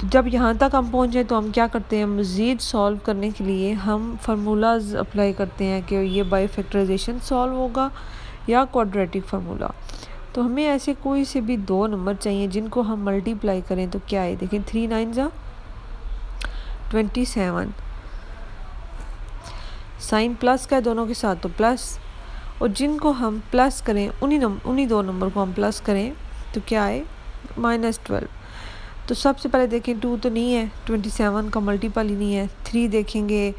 तो जब यहाँ तक हम पहुँचे तो हम क्या करते हैं, मज़ीद सॉल्व करने के लिए हम फार्मूलाज अप्लाई करते हैं कि ये बाय फैक्टराइजेशन सॉल्व होगा या क्वाड्रेटिक फार्मूला। तो हमें ऐसे कोई से भी दो नंबर चाहिए जिनको हम मल्टीप्लाई करें तो क्या है, देखें 3 9 जा 27, साइन प्लस का है दोनों के साथ तो प्लस, और जिनको हम प्लस करें उन्हीं दो नंबर को हम प्लस करें तो क्या है, -12। तो सबसे पहले देखें 2 तो नहीं है, 27 का मल्टीपल ही नहीं है। 3 देखेंगे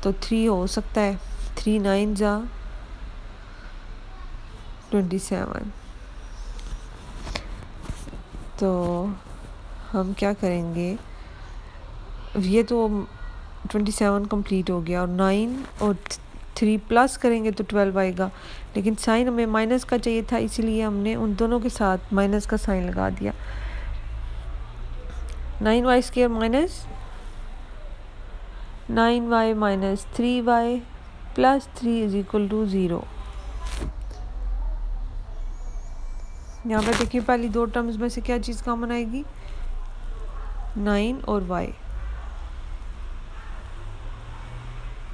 तो 3 हो सकता है, 3 9 जा 27। तो हम क्या करेंगे, ये तो 27 कंप्लीट हो गया, और 9 और 3 प्लस करेंगे तो 12 आएगा, लेकिन साइन हमें माइनस का चाहिए था, इसीलिए हमने उन दोनों के साथ माइनस का साइन लगा दिया। 9y square minus 9y minus 3y plus 3 is equal to 0। यहाँ पर देखिए पहली दो टर्म्स में से क्या चीज़ कॉमन आएगी, 9 और y।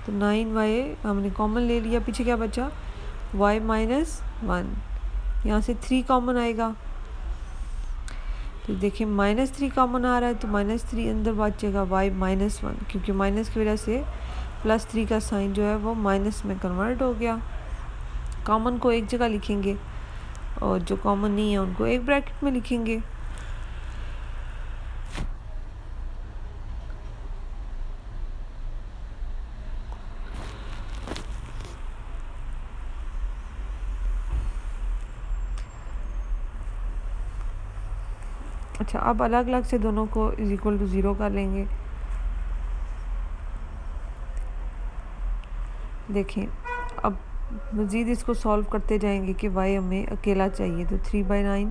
तो 9y हमने कॉमन ले लिया, पीछे क्या बचा, y माइनस 1। यहाँ से 3 कॉमन आएगा, तो देखिए -3 कॉमन आ रहा है, तो -3 अंदर बचेगा y माइनस 1, क्योंकि माइनस की वजह से +3 का साइन जो है वो माइनस में कन्वर्ट हो गया। कॉमन को एक जगह लिखेंगे और जो कॉमन नहीं है उनको एक ब्रैकेट में लिखेंगे। अच्छा, अब अलग अलग से दोनों को इज इक्वल टू 0 कर लेंगे। देखें अब मज़ीद इसको सॉल्व करते जाएंगे कि y हमें अकेला चाहिए, तो 3/9,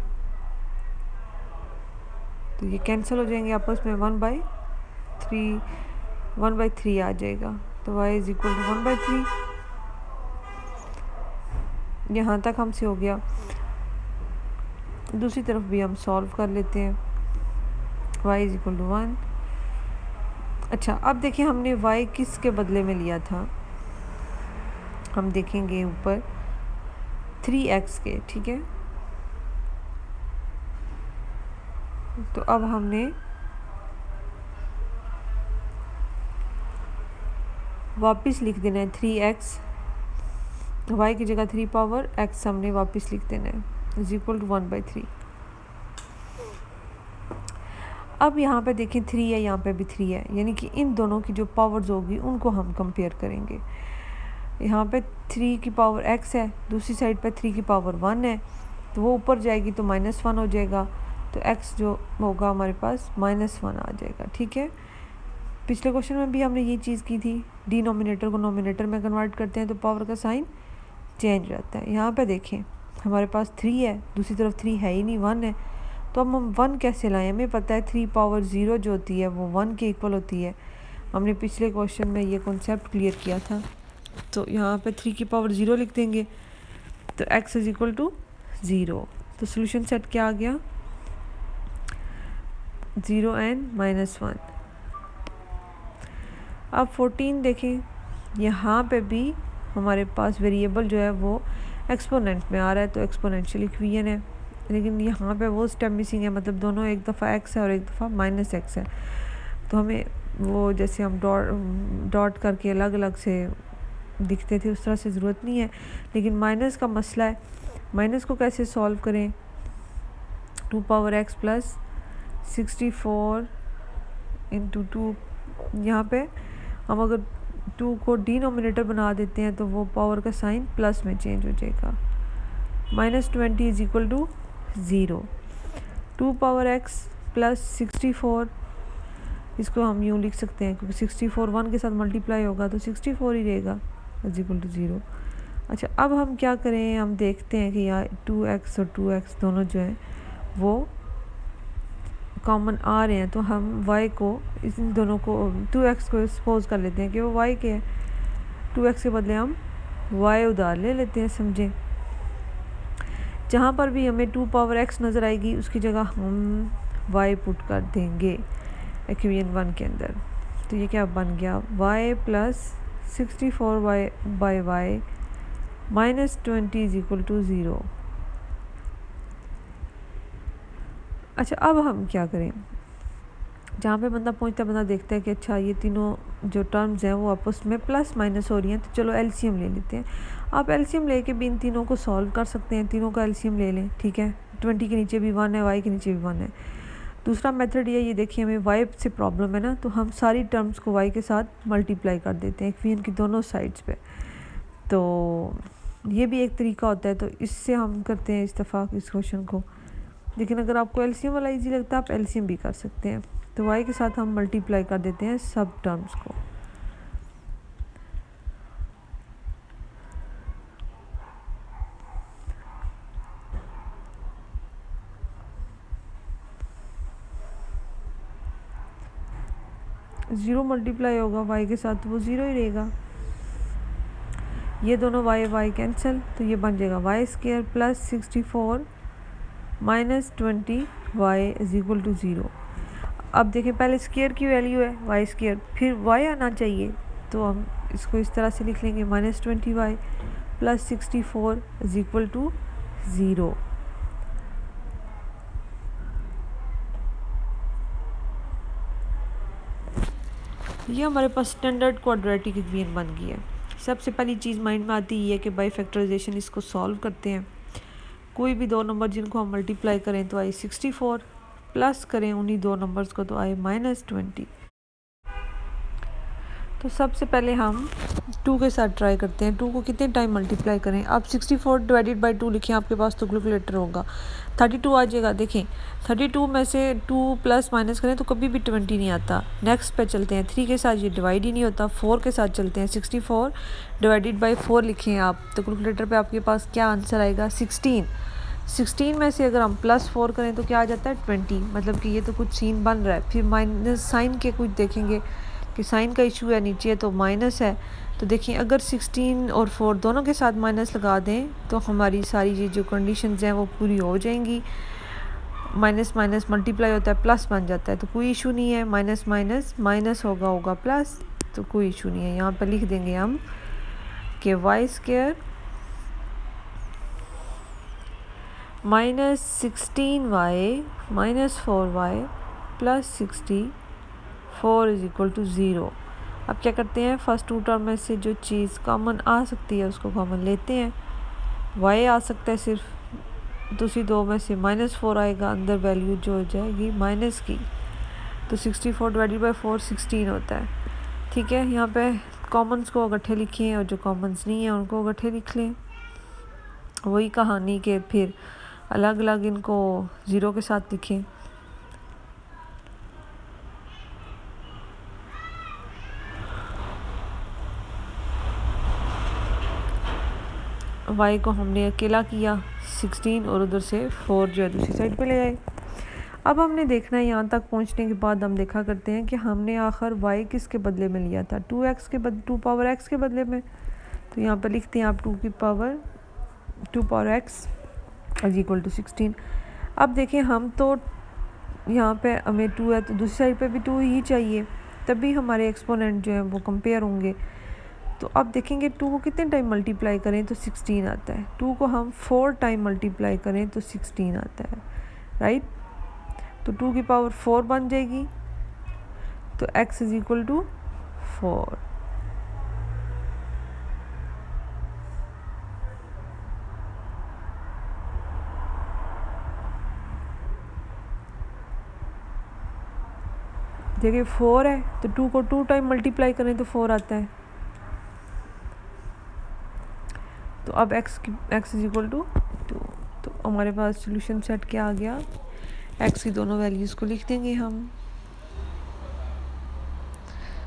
तो ये कैंसिल हो जाएंगे आपस में, 1/3 आ जाएगा, तो y इज इक्वल टू 1/3। यहाँ तक हमसे हो गया। दूसरी तरफ भी हम सॉल्व कर लेते हैं, y इज इक्वल टू 1। अच्छा, अब देखिए हमने y किसके बदले में लिया था, हम देखेंगे ऊपर 3x के, ठीक है। तो अब हमने वापस लिख देना है 3x, तो y की जगह 3 पावर x हमने वापस लिख देना है, इज इक्वल टू 1/3। अब यहाँ पे देखें 3 है, यहाँ पे भी 3 है, यानी कि इन दोनों की जो पावर्स होगी उनको हम कंपेयर करेंगे। यहाँ पे 3 की पावर x है, दूसरी साइड पे 3 की पावर 1 है, तो वो ऊपर जाएगी तो -1 हो जाएगा, तो x जो होगा हमारे पास -1 आ जाएगा। ठीक है, पिछले क्वेश्चन में भी हमने ये चीज़ की थी, डिनोमिनेटर को नोमिनेटर में कन्वर्ट करते हैं तो पावर का साइन चेंज रहता है। यहाँ पे देखें हमारे पास 3 है, दूसरी तरफ 3 है ही नहीं, 1 है, तो अब हम 1 कैसे लाएं? हमें पता है 3 पावर 0 जो होती है वो 1 के इक्वल होती है, हमने पिछले क्वेश्चन में ये कॉन्सेप्ट क्लियर किया था। तो यहाँ पे 3 की पावर 0 लिख देंगे, तो x इज इक्वल टू 0। तो सोल्यूशन सेट क्या आ गया? 0 एंड -1। अब 14 देखें, यहाँ पे भी हमारे पास वेरिएबल जो है वो एक्सपोनेंट में आ रहा है, तो एक्सपोनेंशियल इक्वेशन है, लेकिन यहाँ पे वो स्टेप मिसिंग है, मतलब दोनों एक दफ़ा x है और एक दफ़ा -x है। तो हमें वो जैसे हम डॉट करके अलग अलग से दिखते थे उस तरह से ज़रूरत नहीं है, लेकिन माइनस का मसला है, माइनस को कैसे सॉल्व करें? 2 पावर x प्लस 64 इंटू 2, यहाँ पे हम अगर 2 को डिनोमिनेटर बना देते हैं तो वो पावर का साइन प्लस में चेंज हो जाएगा। -20 is equal to 0। 2 power x plus 64, इसको हम यूँ लिख सकते हैं क्योंकि 64 1 के साथ मल्टीप्लाई होगा तो 64 ही रहेगा, इज इक्वल टू 0। अच्छा, अब हम क्या करें? हम देखते हैं कि यहाँ 2x और 2x दोनों जो हैं वो कॉमन आ रहे हैं, तो हम y को, इन दोनों को 2x को सपोज कर लेते हैं कि वो y के है, 2x के बदले हम y उधार ले लेते हैं, समझें। जहाँ पर भी हमें 2 पावर x नज़र आएगी उसकी जगह हम y पुट कर देंगे इक्वेशन 1 के अंदर। तो ये क्या बन गया? y plus 64y by y -20 is equal to 0। अच्छा, अब हम क्या करें? जहाँ पे बंदा पहुँचता बंदा देखता है कि अच्छा ये तीनों जो टर्म्स हैं वो आपस में प्लस माइनस हो रही हैं, तो चलो एलसीएम ले लेते हैं। आप एलसीएम लेके भी इन तीनों को सॉल्व कर सकते हैं, तीनों का एलसीएम ले लें। ठीक है, 20 के नीचे भी 1 है, y के नीचे भी 1 है। दूसरा मेथड ये देखिए, हमें y से प्रॉब्लम है ना, तो हम सारी टर्म्स को y के साथ मल्टीप्लाई कर देते हैं इक्वेशन की दोनों साइड्स पे। तो ये भी एक तरीका होता है, तो इससे हम करते हैं इत्तेफाक इस क्वेश्चन को। लेकिन अगर आपको एलसीएम वाला इजी लगता है आप एलसीएम भी कर सकते हैं। तो y के साथ हम मल्टीप्लाई कर देते हैं सब टर्म्स को। ज़ीरो मल्टीप्लाई होगा y के साथ तो वो ज़ीरो ही रहेगा। ये दोनों y कैंसिल, तो ये बन जाएगा y² plus 64 -20 y is equal to 0। अब देखें, पहले स्क्वायर की वैल्यू है y², फिर y आना चाहिए, तो हम इसको इस तरह से लिख लेंगे -20y plus 64 is equal to 0। ये हमारे पास स्टैंडर्ड क्वाड्रेटिक इक्वेशन बन गई है। सबसे पहली चीज़ माइंड में आती है कि बाई फैक्टराइजेशन इसको सॉल्व करते हैं। कोई भी दो नंबर जिनको हम मल्टीप्लाई करें तो आए 64, प्लस करें उन्हीं दो नंबर्स को तो आए -20। तो सबसे पहले हम 2 के साथ ट्राई करते हैं। 2 को कितने टाइम मल्टीप्लाई करें? आप 64 डिवाइडेड बाई 2 लिखें, आपके पास तो कैलकुलेटर होगा, 32 आ जाएगा। देखें 32 में से 2 प्लस माइनस करें तो कभी भी 20 नहीं आता। नेक्स्ट पे चलते हैं, 3 के साथ ये डिवाइड ही नहीं होता। 4 के साथ चलते हैं, 64 डिवाइडेड बाई 4 लिखें आप, तो कैलकुलेटर पे आपके पास क्या आंसर आएगा? 16। 16 में से अगर हम +4 करें तो क्या आ जाता है? 20। मतलब कि ये तो कुछ सीन बन रहा है। फिर माइनस साइन के कुछ देखेंगे कि साइन का इशू है, नीचे तो माइनस है। तो देखिए अगर 16 और 4 दोनों के साथ माइनस लगा दें तो हमारी सारी ये जो कंडीशंस हैं वो पूरी हो जाएंगी। माइनस माइनस मल्टीप्लाई होता है, प्लस बन जाता है, तो कोई इशू नहीं है। माइनस माइनस माइनस होगा प्लस, तो कोई इशू नहीं है। यहाँ पर लिख देंगे हम कि y² -16y -4y plus 64 is equal to 0। अब क्या करते हैं, फर्स्ट 2 टर्म में से जो चीज़ कॉमन आ सकती है उसको कॉमन लेते हैं। y आ सकता है सिर्फ, दूसरी 2 में से -4 आएगा, अंदर वैल्यू जो हो जाएगी माइनस की। तो 64 डिवाइडेड बाई 4 16 होता है। ठीक है, यहाँ पे कॉमन्स को इकट्ठे लिखें और जो कॉमन्स नहीं है उनको इकट्ठे लिख लें। वही कहानी के फिर अलग अलग इनको 0 के साथ लिखें। y को हमने अकेला किया 16 और उधर से 4 जो है दूसरी साइड पे ले आए। अब हमने देखना है, यहाँ तक पहुँचने के बाद हम देखा करते हैं कि हमने आखिर y किसके बदले में लिया था, 2x के बदले 2 पावर x के बदले में। तो यहाँ पर लिखते हैं आप 2 power x is equal to 16। अब देखें हम तो यहाँ पे हमें 2 है तो दूसरी साइड पे भी 2 ही चाहिए, तभी हमारे एक्सपोनेंट जो है वो कंपेयर होंगे। तो अब देखेंगे 2 को कितने टाइम मल्टीप्लाई करें तो 16 आता है, 2 को हम 4 टाइम मल्टीप्लाई करें तो 16 आता है, राइट। तो 2 की पावर 4 बन जाएगी, तो x इज इक्वल टू 4। देखिए 4 है तो 2 को 2 टाइम मल्टीप्लाई करें तो 4 आता है। तो अब x इज इक्वल टू 2। तो हमारे पास सोल्यूशन सेट क्या आ गया, x की दोनों वैल्यूज़ को लिख देंगे हम।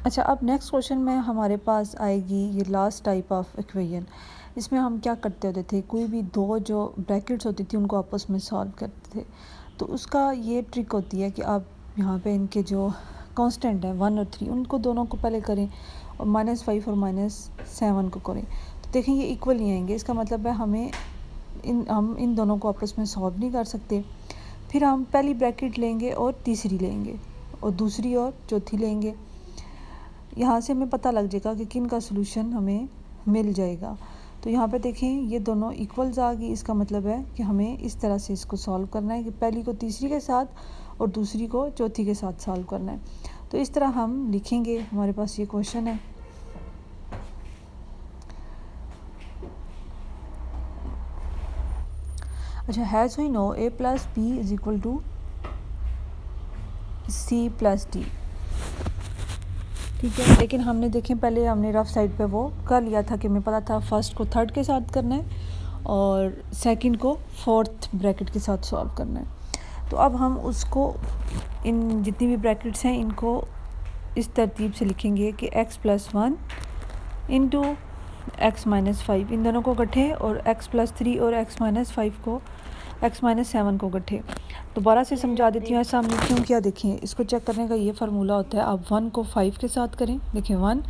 अच्छा, अब नेक्स्ट क्वेश्चन में हमारे पास आएगी ये लास्ट टाइप ऑफ इक्वेशन। इसमें हम क्या करते होते थे, कोई भी दो जो ब्रैकेट्स होती थी उनको आपस में सॉल्व करते थे। तो उसका ये ट्रिक होती है कि आप यहाँ पे इनके जो कांस्टेंट है 1 और 3 उनको दोनों को पहले करें और -5 और -7 को करें। तो देखें ये इक्वल नहीं आएंगे, इसका मतलब है हम इन दोनों को आपस में सॉल्व नहीं कर सकते। फिर हम पहली ब्रैकेट लेंगे और तीसरी लेंगे और दूसरी और चौथी लेंगे। यहाँ से हमें पता लग जाएगा कि किन का सोल्यूशन हमें मिल जाएगा। तो यहाँ पे देखें ये दोनों इक्वल्स आ गई, इसका मतलब है कि हमें इस तरह से इसको सॉल्व करना है कि पहली को तीसरी के साथ और दूसरी को चौथी के साथ सॉल्व करना है। तो इस तरह हम लिखेंगे, हमारे पास ये क्वेश्चन है। अच्छा, has we know a plus b is equal to c plus d। ठीक है, लेकिन हमने देखें पहले हमने रफ साइड पे वो कर लिया था कि हमें पता था फर्स्ट को थर्ड के साथ करना है और सेकंड को फोर्थ ब्रैकेट के साथ सॉल्व करना है। तो अब हम उसको इन जितनी भी ब्रैकेट्स हैं इनको इस तरतीब से लिखेंगे कि x plus 1 into x minus 5 इन दोनों को इकट्ठे और x प्लस 3 और x माइनस 5 को x माइनस 7 को इकट्ठे। दोबारा से समझा देती हूँ ऐसा हमने क्यों किया। देखिए इसको चेक करने का ये फार्मूला होता है, आप 1 को 5 के साथ करें। देखिए 1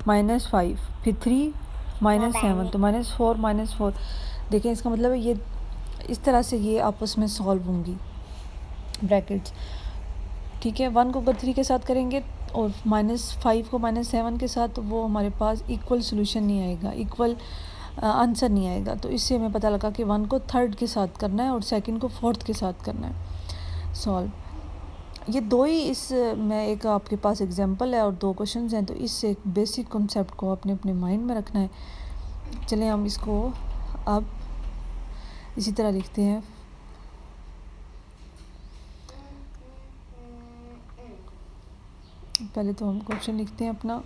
माइनस 5 फिर 3 माइनस 7 तो -4 देखें इसका मतलब है ये इस तरह से ये आपस में सॉल्व होंगी ब्रैकेट्स। ठीक है, 1 को अगर 3 के साथ करेंगे और -5 को -7 के साथ तो वो हमारे पास इक्वल सोल्यूशन नहीं आएगा, इक्वल आंसर नहीं आएगा। तो इससे हमें पता लगा कि 1 को थर्ड के साथ करना है और सेकंड को फोर्थ के साथ करना है सॉल्व। ये दो ही इस में एक आपके पास एग्जांपल है और 2 क्वेश्चंस हैं, तो इससे एक बेसिक कॉन्सेप्ट को अपने अपने माइंड में रखना है। चलें हम इसको अब इसी तरह लिखते हैं। पहले तो हम क्वेश्चन लिखते हैं अपना।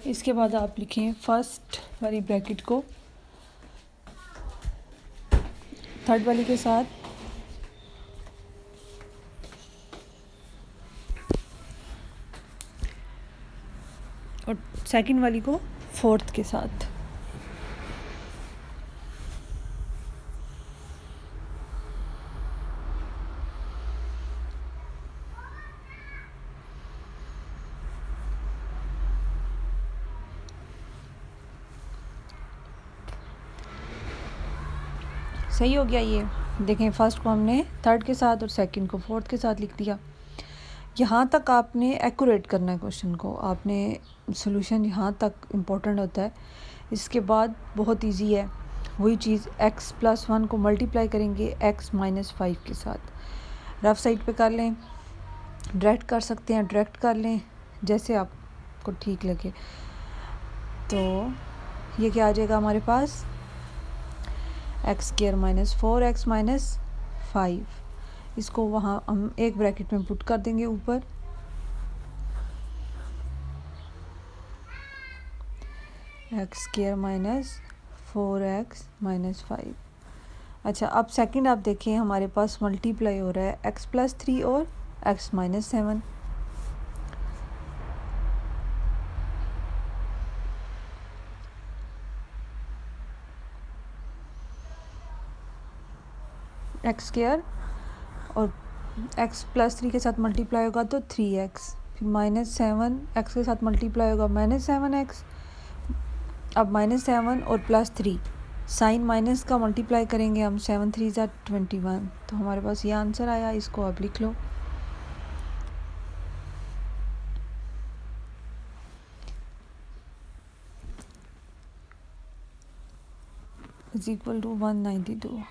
इसके बाद आप लिखें फर्स्ट वाली ब्रैकेट को थर्ड वाली के साथ और सेकंड वाली को फोर्थ के साथ। सही हो गया ये। देखें फर्स्ट को हमने थर्ड के साथ और सेकंड को फोर्थ के साथ लिख दिया। यहाँ तक आपने एक्यूरेट करना है क्वेश्चन को, आपने सॉल्यूशन यहाँ तक इम्पोर्टेंट होता है। इसके बाद बहुत इजी है, वही चीज़ x प्लस 1 को मल्टीप्लाई करेंगे x माइनस 5 के साथ। रफ साइड पे कर लें, डायरेक्ट कर सकते हैं, डायरेक्ट कर लें, जैसे आपको ठीक लगे। तो ये क्या आ जाएगा हमारे पास, x square minus 4x minus 5। इसको वहाँ हम एक ब्रैकेट में पुट कर देंगे ऊपर, x square minus 4x minus 5। अच्छा, अब सेकंड आप देखें, हमारे पास मल्टीप्लाई हो रहा है x प्लस 3 और x माइनस 7। एक्स स्क्वायर और x प्लस 3 के साथ मल्टीप्लाई होगा तो 3x, फिर माइनस 7 x के साथ मल्टीप्लाई होगा माइनस 7x। अब माइनस 7 और प्लस 3 साइन माइनस का मल्टीप्लाई करेंगे हम, 7 3 ज़ा 21, तो हमारे पास ये आंसर आया। इसको आप लिख लो, इज इक्वल टू 192।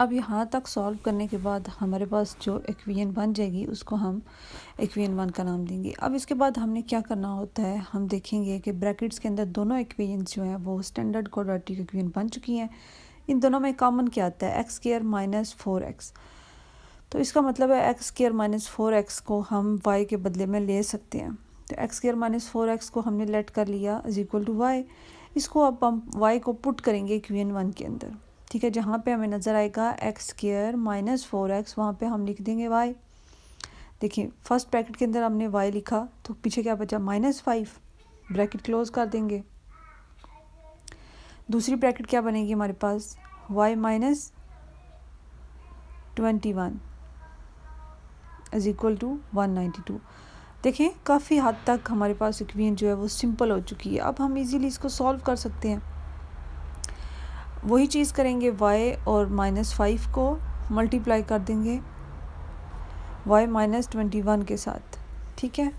अब यहाँ तक सॉल्व करने के बाद हमारे पास जो इक्वेशन बन जाएगी उसको हम इक्वेशन 1 का नाम देंगे। अब इसके बाद हमने क्या करना होता है, हम देखेंगे कि ब्रैकेट्स के अंदर दोनों इक्वेशंस जो हैं वो स्टैंडर्ड क्वाड्रेटिक इक्वेशन बन चुकी हैं। इन दोनों में कॉमन क्या आता है, एक्स स्क्वायर माइनस 4x। तो इसका मतलब है एक्स स्क्वायर माइनस 4x को हम y के बदले में ले सकते हैं। तो एक्स स्क्वायर माइनस 4x को हमने लेट कर लिया इज इक्वल टू y। इसको अब हम y को पुट करेंगे इक्वेशन 1 के अंदर, ठीक है। जहाँ पे हमें नज़र आएगा एक्स स्क्वायर माइनस 4x, वहाँ पे हम लिख देंगे y। देखिए फर्स्ट ब्रैकेट के अंदर हमने y लिखा तो पीछे क्या बचा, -5, ब्रैकेट क्लोज कर देंगे। दूसरी ब्रैकेट क्या बनेगी हमारे पास, y minus 21 is equal to 192। देखें काफ़ी हद तक हमारे पास इक्वेशन जो है वो सिंपल हो चुकी है। अब हम इजीली इसको सॉल्व कर सकते हैं। वही चीज़ करेंगे, y और -5 को मल्टीप्लाई कर देंगे y माइनस 21 के साथ, ठीक है।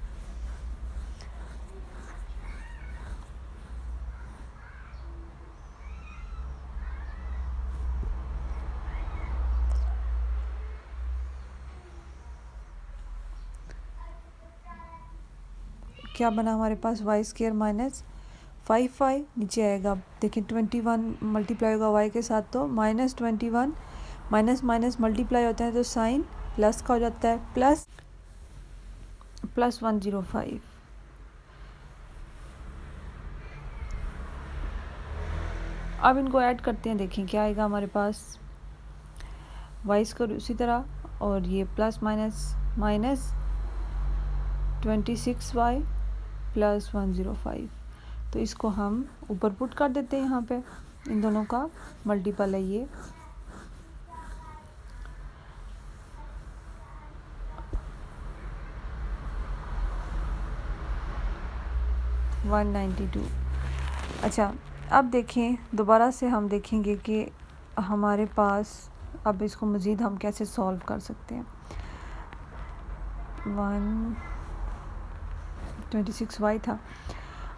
क्या बना हमारे पास, y स्क्वायर माइनस 5y नीचे आएगा। देखिए 21 मल्टीप्लाई होगा y के साथ तो -21, माइनस माइनस मल्टीप्लाई होता है तो साइन प्लस का हो जाता है, प्लस 105। अब इनको ऐड करते हैं, देखें क्या आएगा हमारे पास, y स्क्वायर उसी तरह और ये plus minus minus 26y plus 105। तो इसको हम ऊपर पुट कर देते हैं, यहाँ पे इन दोनों का मल्टीपल है ये। $192। अच्छा, अब देखें दोबारा से हम देखेंगे कि हमारे पास अब इसको मज़ीद हम कैसे सॉल्व कर सकते हैं। 126y था।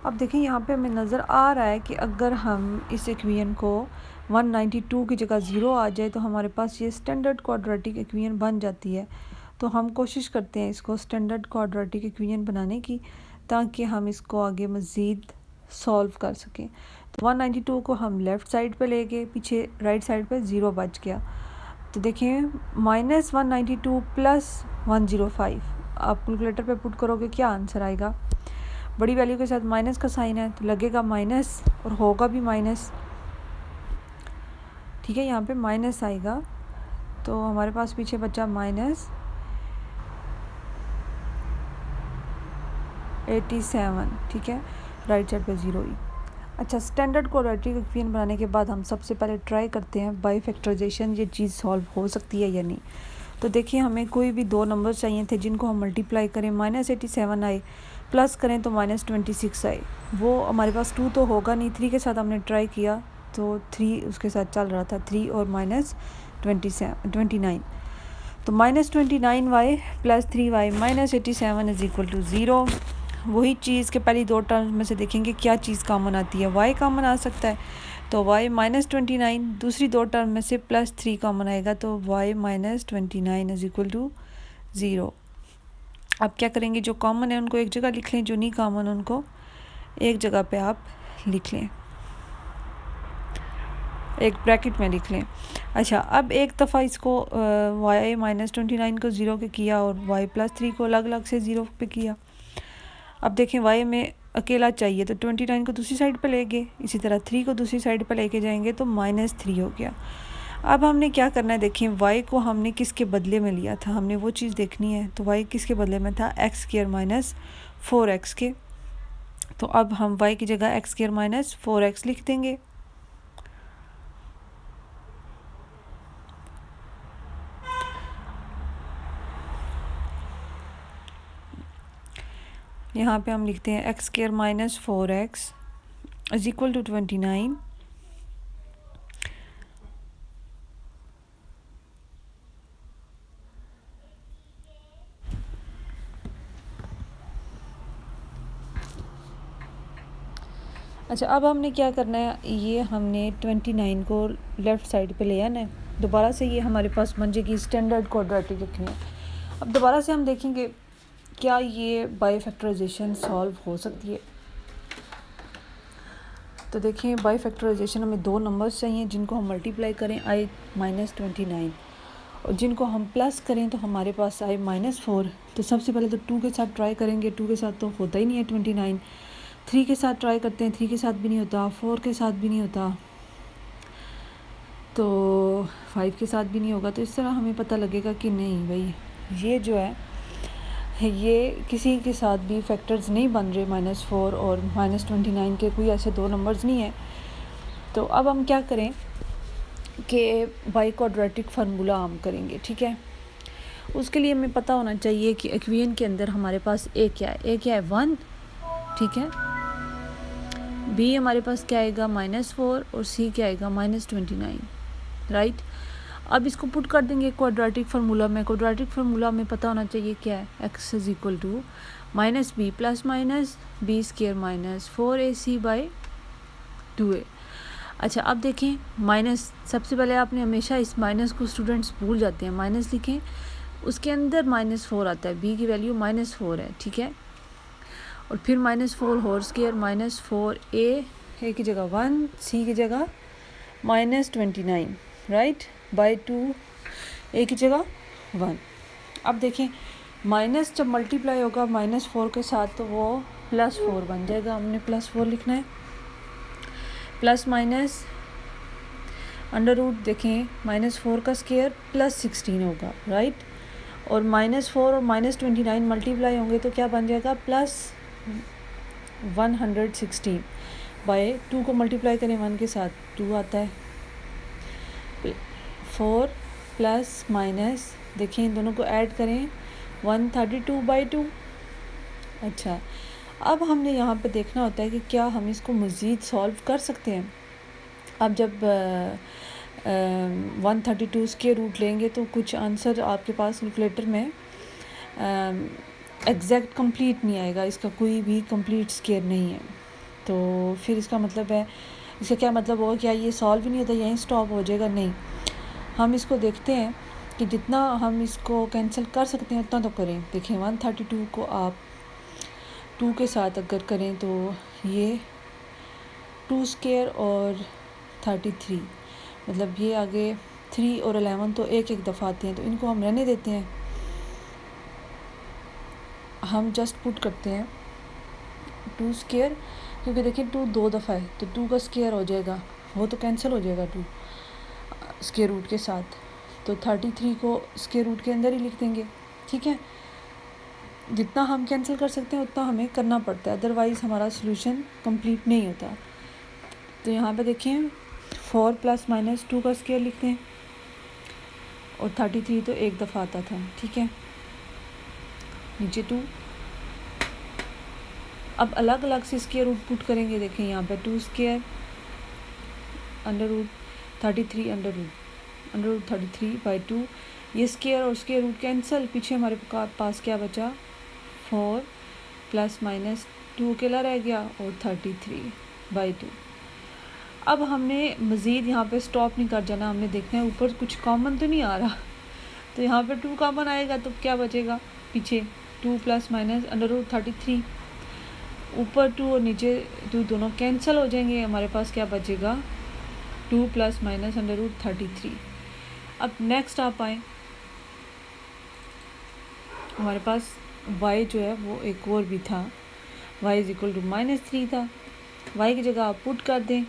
अब देखें यहाँ पे हमें नज़र आ रहा है कि अगर हम इस इक्वेशन को 192 की जगह 0 आ जाए तो हमारे पास ये स्टैंडर्ड क्वाड्रेटिक इक्वेशन बन जाती है। तो हम कोशिश करते हैं इसको स्टैंडर्ड क्वाड्रेटिक इक्वेशन बनाने की, ताकि हम इसको आगे मज़ीद सॉल्व कर सकें। तो 192 को हम लेफ़्ट साइड पे ले गए, पीछे राइट साइड पे 0 बच गया। तो देखें -192 प्लस 105, आप कैलकुलेटर पे पुट करोगे क्या आंसर आएगा। बड़ी वैल्यू के साथ माइनस का साइन है तो लगेगा माइनस और होगा भी माइनस, ठीक है। यहाँ पे माइनस आएगा तो हमारे पास पीछे बचा -87, ठीक है। राइट साइड पे 0 ही। अच्छा, स्टैंडर्ड क्वाड्रेटिक इक्वेशन बनाने के बाद हम सबसे पहले ट्राई करते हैं बाई फैक्टराइजेशन, ये चीज़ सॉल्व हो सकती है या नहीं। तो देखिए हमें कोई भी दो नंबर चाहिए थे जिनको हम मल्टीप्लाई करें, -87 आए, प्लस करें तो -26 आए। वो हमारे पास 2 तो होगा नहीं, 3 के साथ हमने ट्राई किया तो 3 उसके साथ चल रहा था, 3 और -29। तो -29y plus 3y -87 is equal to 0। वही चीज़ के पहली दो टर्म में से देखेंगे क्या चीज़ कॉमन आती है, y कॉमन आ सकता है तो y -29, दूसरी दो टर्म में से +3 कॉमन आएगा तो y -29 इज इक्वल टू 0। अब क्या करेंगे, जो कॉमन है उनको एक जगह लिख लें, जो नहीं कॉमन उनको एक जगह पे आप लिख लें, एक ब्रैकेट में लिख लें। अच्छा, अब एक दफ़ा इसको y -29 को 0 पे किया और y +3 को अलग अलग से 0 पे किया। अब देखें y में अकेला चाहिए तो 29 को दूसरी साइड पे ले गए, इसी तरह 3 को दूसरी साइड पे लेके जाएंगे तो -3 हो गया। अब हमने क्या करना है, देखें y को हमने किसके बदले में लिया था, हमने वो चीज़ देखनी है। तो y किसके बदले में था, x² - 4x के। तो अब हम y की जगह x² - 4x लिख देंगे। यहाँ पे हम लिखते हैं x² - 4x = 29। अच्छा, अब हमने क्या करना है, ये हमने 29 को लेफ़्ट साइड पे ले आना है। दोबारा से ये हमारे पास बन जाएगी स्टैंडर्ड क्वाड्रेटिक रखनी है। अब दोबारा से हम देखेंगे क्या ये बाय फैक्टराइजेशन सॉल्व हो सकती है। तो देखें, बाय फैक्टराइजेशन हमें दो नंबर्स चाहिए जिनको हम मल्टीप्लाई करें i -29 और जिनको हम प्लस करें तो हमारे पास i -4। तो सबसे पहले तो 2 के साथ ट्राई करेंगे, 2 के साथ तो होता ही नहीं है 29। 3 के साथ ट्राई करते हैं, 3 के साथ भी नहीं होता, 4 के साथ भी नहीं होता, तो 5 के साथ भी नहीं होगा। तो इस तरह हमें पता लगेगा कि नहीं भाई, ये जो है ये किसी के साथ भी फैक्टर्स नहीं बन रहे, -4 और -29 के कोई ऐसे दो नंबर्स नहीं है। तो अब हम क्या करें कि बाय क्वाड्रेटिक फार्मूला हम करेंगे, ठीक है। उसके लिए हमें पता होना चाहिए कि इक्वेशन के अंदर हमारे पास a क्या है, a क्या है 1, ठीक है। b हमारे पास क्या आएगा -4 और c क्या आएगा -29, राइट। अब इसको पुट कर देंगे क्वाड्रेटिक फार्मूला में। क्वाड्रेटिक फार्मूला में पता होना चाहिए क्या है, x = -b ± b² - 4ac/2a। अच्छा, अब देखें माइनस, सबसे पहले आपने हमेशा इस माइनस को, स्टूडेंट्स भूल जाते हैं, माइनस लिखें, उसके अंदर -4 आता है, b की वैल्यू -4 है, ठीक है। और फिर -4 होल स्क्वायर -4a की जगह 1, c की जगह -29, राइट, बाय 2 a की जगह 1। अब देखें माइनस जब मल्टीप्लाई होगा -4 के साथ तो वो +4 बन जाएगा, हमने +4 लिखना है। प्लस माइनस अंडर रूट, देखें -4 का स्क्वायर +16 होगा, राइट। और -4 और -29 मल्टीप्लाई होंगे तो क्या बन जाएगा, +116। बाय 2 को मल्टीप्लाई करें 1 के साथ 2 आता है। 4 प्लस माइनस, देखें इन दोनों को ऐड करें 132/2। अच्छा, अब हमने यहाँ पे देखना होता है कि क्या हम इसको मज़ीद सॉल्व कर सकते हैं। अब जब 132 स्क्वायर रूट लेंगे तो कुछ आंसर आपके पास कैलकुलेटर में एग्जैक्ट कंप्लीट नहीं आएगा, इसका कोई भी कंप्लीट स्क्वायर नहीं है। तो फिर इसका मतलब है, इसका क्या मतलब होगा, क्या ये सॉल्व ही नहीं होता, यहीं स्टॉप हो जाएगा? नहीं, हम इसको देखते हैं कि जितना हम इसको कैंसिल कर सकते हैं उतना तो करें। देखें 132 को आप 2 के साथ अगर करें तो ये 2 स्क्वायर और 33, मतलब ये आगे 3 और 11 तो एक एक दफ़ा आते हैं, तो इनको हम रहने देते हैं। हम जस्ट पुट करते हैं 2 स्क्वायर, क्योंकि देखिए 2 दो दफ़ा है तो 2 का स्क्वायर हो जाएगा, वो तो कैंसिल हो जाएगा 2 स्क्वायर रूट के साथ। तो 33 को स्क्वायर रूट के अंदर ही लिख देंगे, ठीक है। जितना हम कैंसिल कर सकते हैं उतना हमें करना पड़ता है, अदरवाइज़ हमारा सॉल्यूशन कंप्लीट नहीं होता। तो यहाँ पे देखें 4 + -2 का स्क्वायर लिखते हैं और 33 तो एक दफ़ा आता था, ठीक है। नीचे 2, अब अलग अलग से स्क्वायर रूट पुट करेंगे। देखें यहाँ पे 2 square under root 33 under root 33/2, ये स्क्वायर और स्क्वायर रूट कैंसिल, पीछे हमारे पास क्या बचा, 4 ± 2 अकेला रह गया और 33/2। अब हमने मज़ीद यहाँ पे स्टॉप नहीं कर जाना, हमने देखना है ऊपर कुछ कॉमन तो नहीं आ रहा। तो यहाँ पे 2 कॉमन आएगा तो क्या बचेगा, पीछे 2 प्लस माइनस √33, ऊपर 2 और नीचे 2 दोनों कैंसिल हो जाएंगे, हमारे पास क्या बचेगा 2 प्लस माइनस √33। अब नेक्स्ट आप आए, हमारे पास y जो है वो एक और भी था, y इज इक्वल टू -3 था, y की जगह आप पुट कर दें,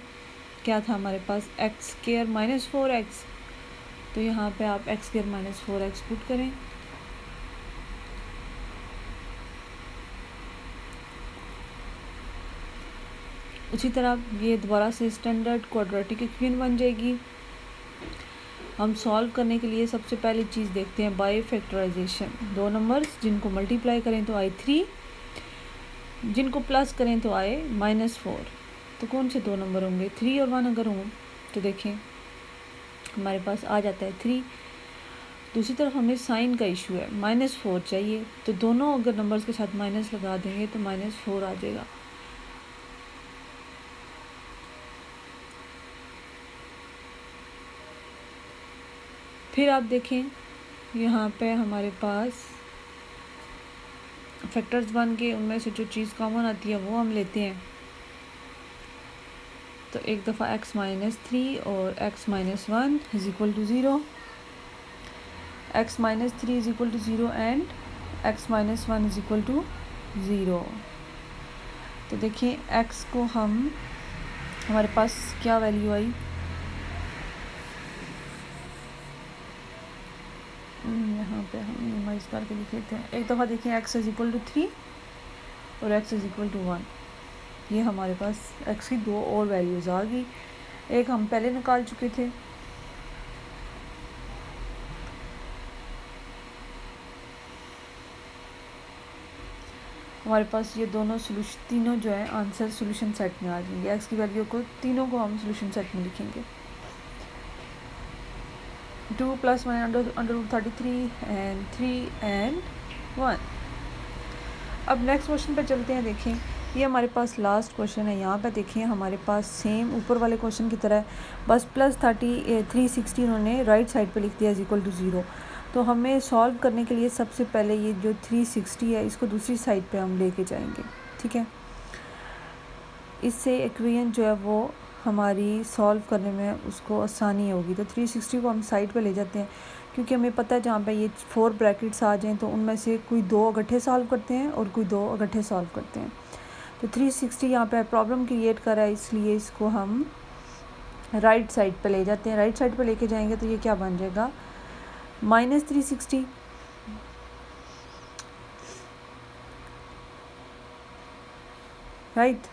क्या था हमारे पास एक्स स्क्वायर माइनस 4x, तो यहाँ पे आप x square minus 4x put करें। उसी तरह ये दोबारा से स्टैंडर्ड क्वाड्रेटिक इक्वेशन बन जाएगी। हम सॉल्व करने के लिए सबसे पहली चीज़ देखते हैं बाय फैक्टराइजेशन। दो नंबर्स जिनको मल्टीप्लाई करें तो आए 3, जिनको प्लस करें तो आए -4। तो कौन से दो नंबर होंगे, 3 और 1 अगर हों तो देखें हमारे पास आ जाता है 3। दूसरी तरफ हमें साइन का इशू है, -4 चाहिए, तो दोनों अगर नंबर्स के साथ माइनस लगा देंगे तो -4 आ जाएगा। फिर आप देखें यहाँ पे हमारे पास फैक्टर्स बन के उनमें से जो चीज़ कॉमन आती है वो हम लेते हैं। तो एक दफ़ा x-3 और x-1 is equal to 0, x-3 is equal to 0 and x-1 is equal to 0। तो देखिए x को हम, हमारे पास क्या वैल्यू आई, यहाँ पे हम मिनिमाइज करके लिख लेते हैं। एक दफ़ा देखिए x इज इक्वल टू 3 और x इज इक्वल टू 1, ये हमारे पास x की दो और वैल्यूज़ आ गई, एक हम पहले निकाल चुके थे। हमारे पास ये दोनों सोल्यूशन, तीनों जो है आंसर सोल्यूशन सेट में आ जाएंगे। x की वैल्यू को तीनों को हम सोल्यूशन सेट में लिखेंगे, 2 प्लस √33 एंड 3 एंड 1। अब नेक्स्ट क्वेश्चन पे चलते हैं। देखें ये हमारे पास लास्ट क्वेश्चन है। यहाँ पे देखें हमारे पास सेम ऊपर वाले क्वेश्चन की तरह बस +360 उन्होंने राइट साइड पे लिख दिया इज इक्वल टू 0। तो हमें सॉल्व करने के लिए सबसे पहले ये जो 360 है इसको दूसरी साइड पे हम लेके जाएंगे, ठीक है। इससे इक्वेशन जो है वो हमारी सॉल्व करने में उसको आसानी होगी। तो 360 को हम साइड पे ले जाते हैं, क्योंकि हमें पता है जहाँ पे ये 4 ब्रैकेट्स आ जाएं तो उनमें से कोई 2 इकट्ठे सॉल्व करते हैं और कोई 2 इकट्ठे सॉल्व करते हैं। तो 360 यहाँ पे प्रॉब्लम क्रिएट कर रहा है, इसलिए इसको हम राइट साइड पे ले जाते हैं। राइट साइड पे लेके जाएंगे तो ये क्या बन जाएगा, -360 राइट।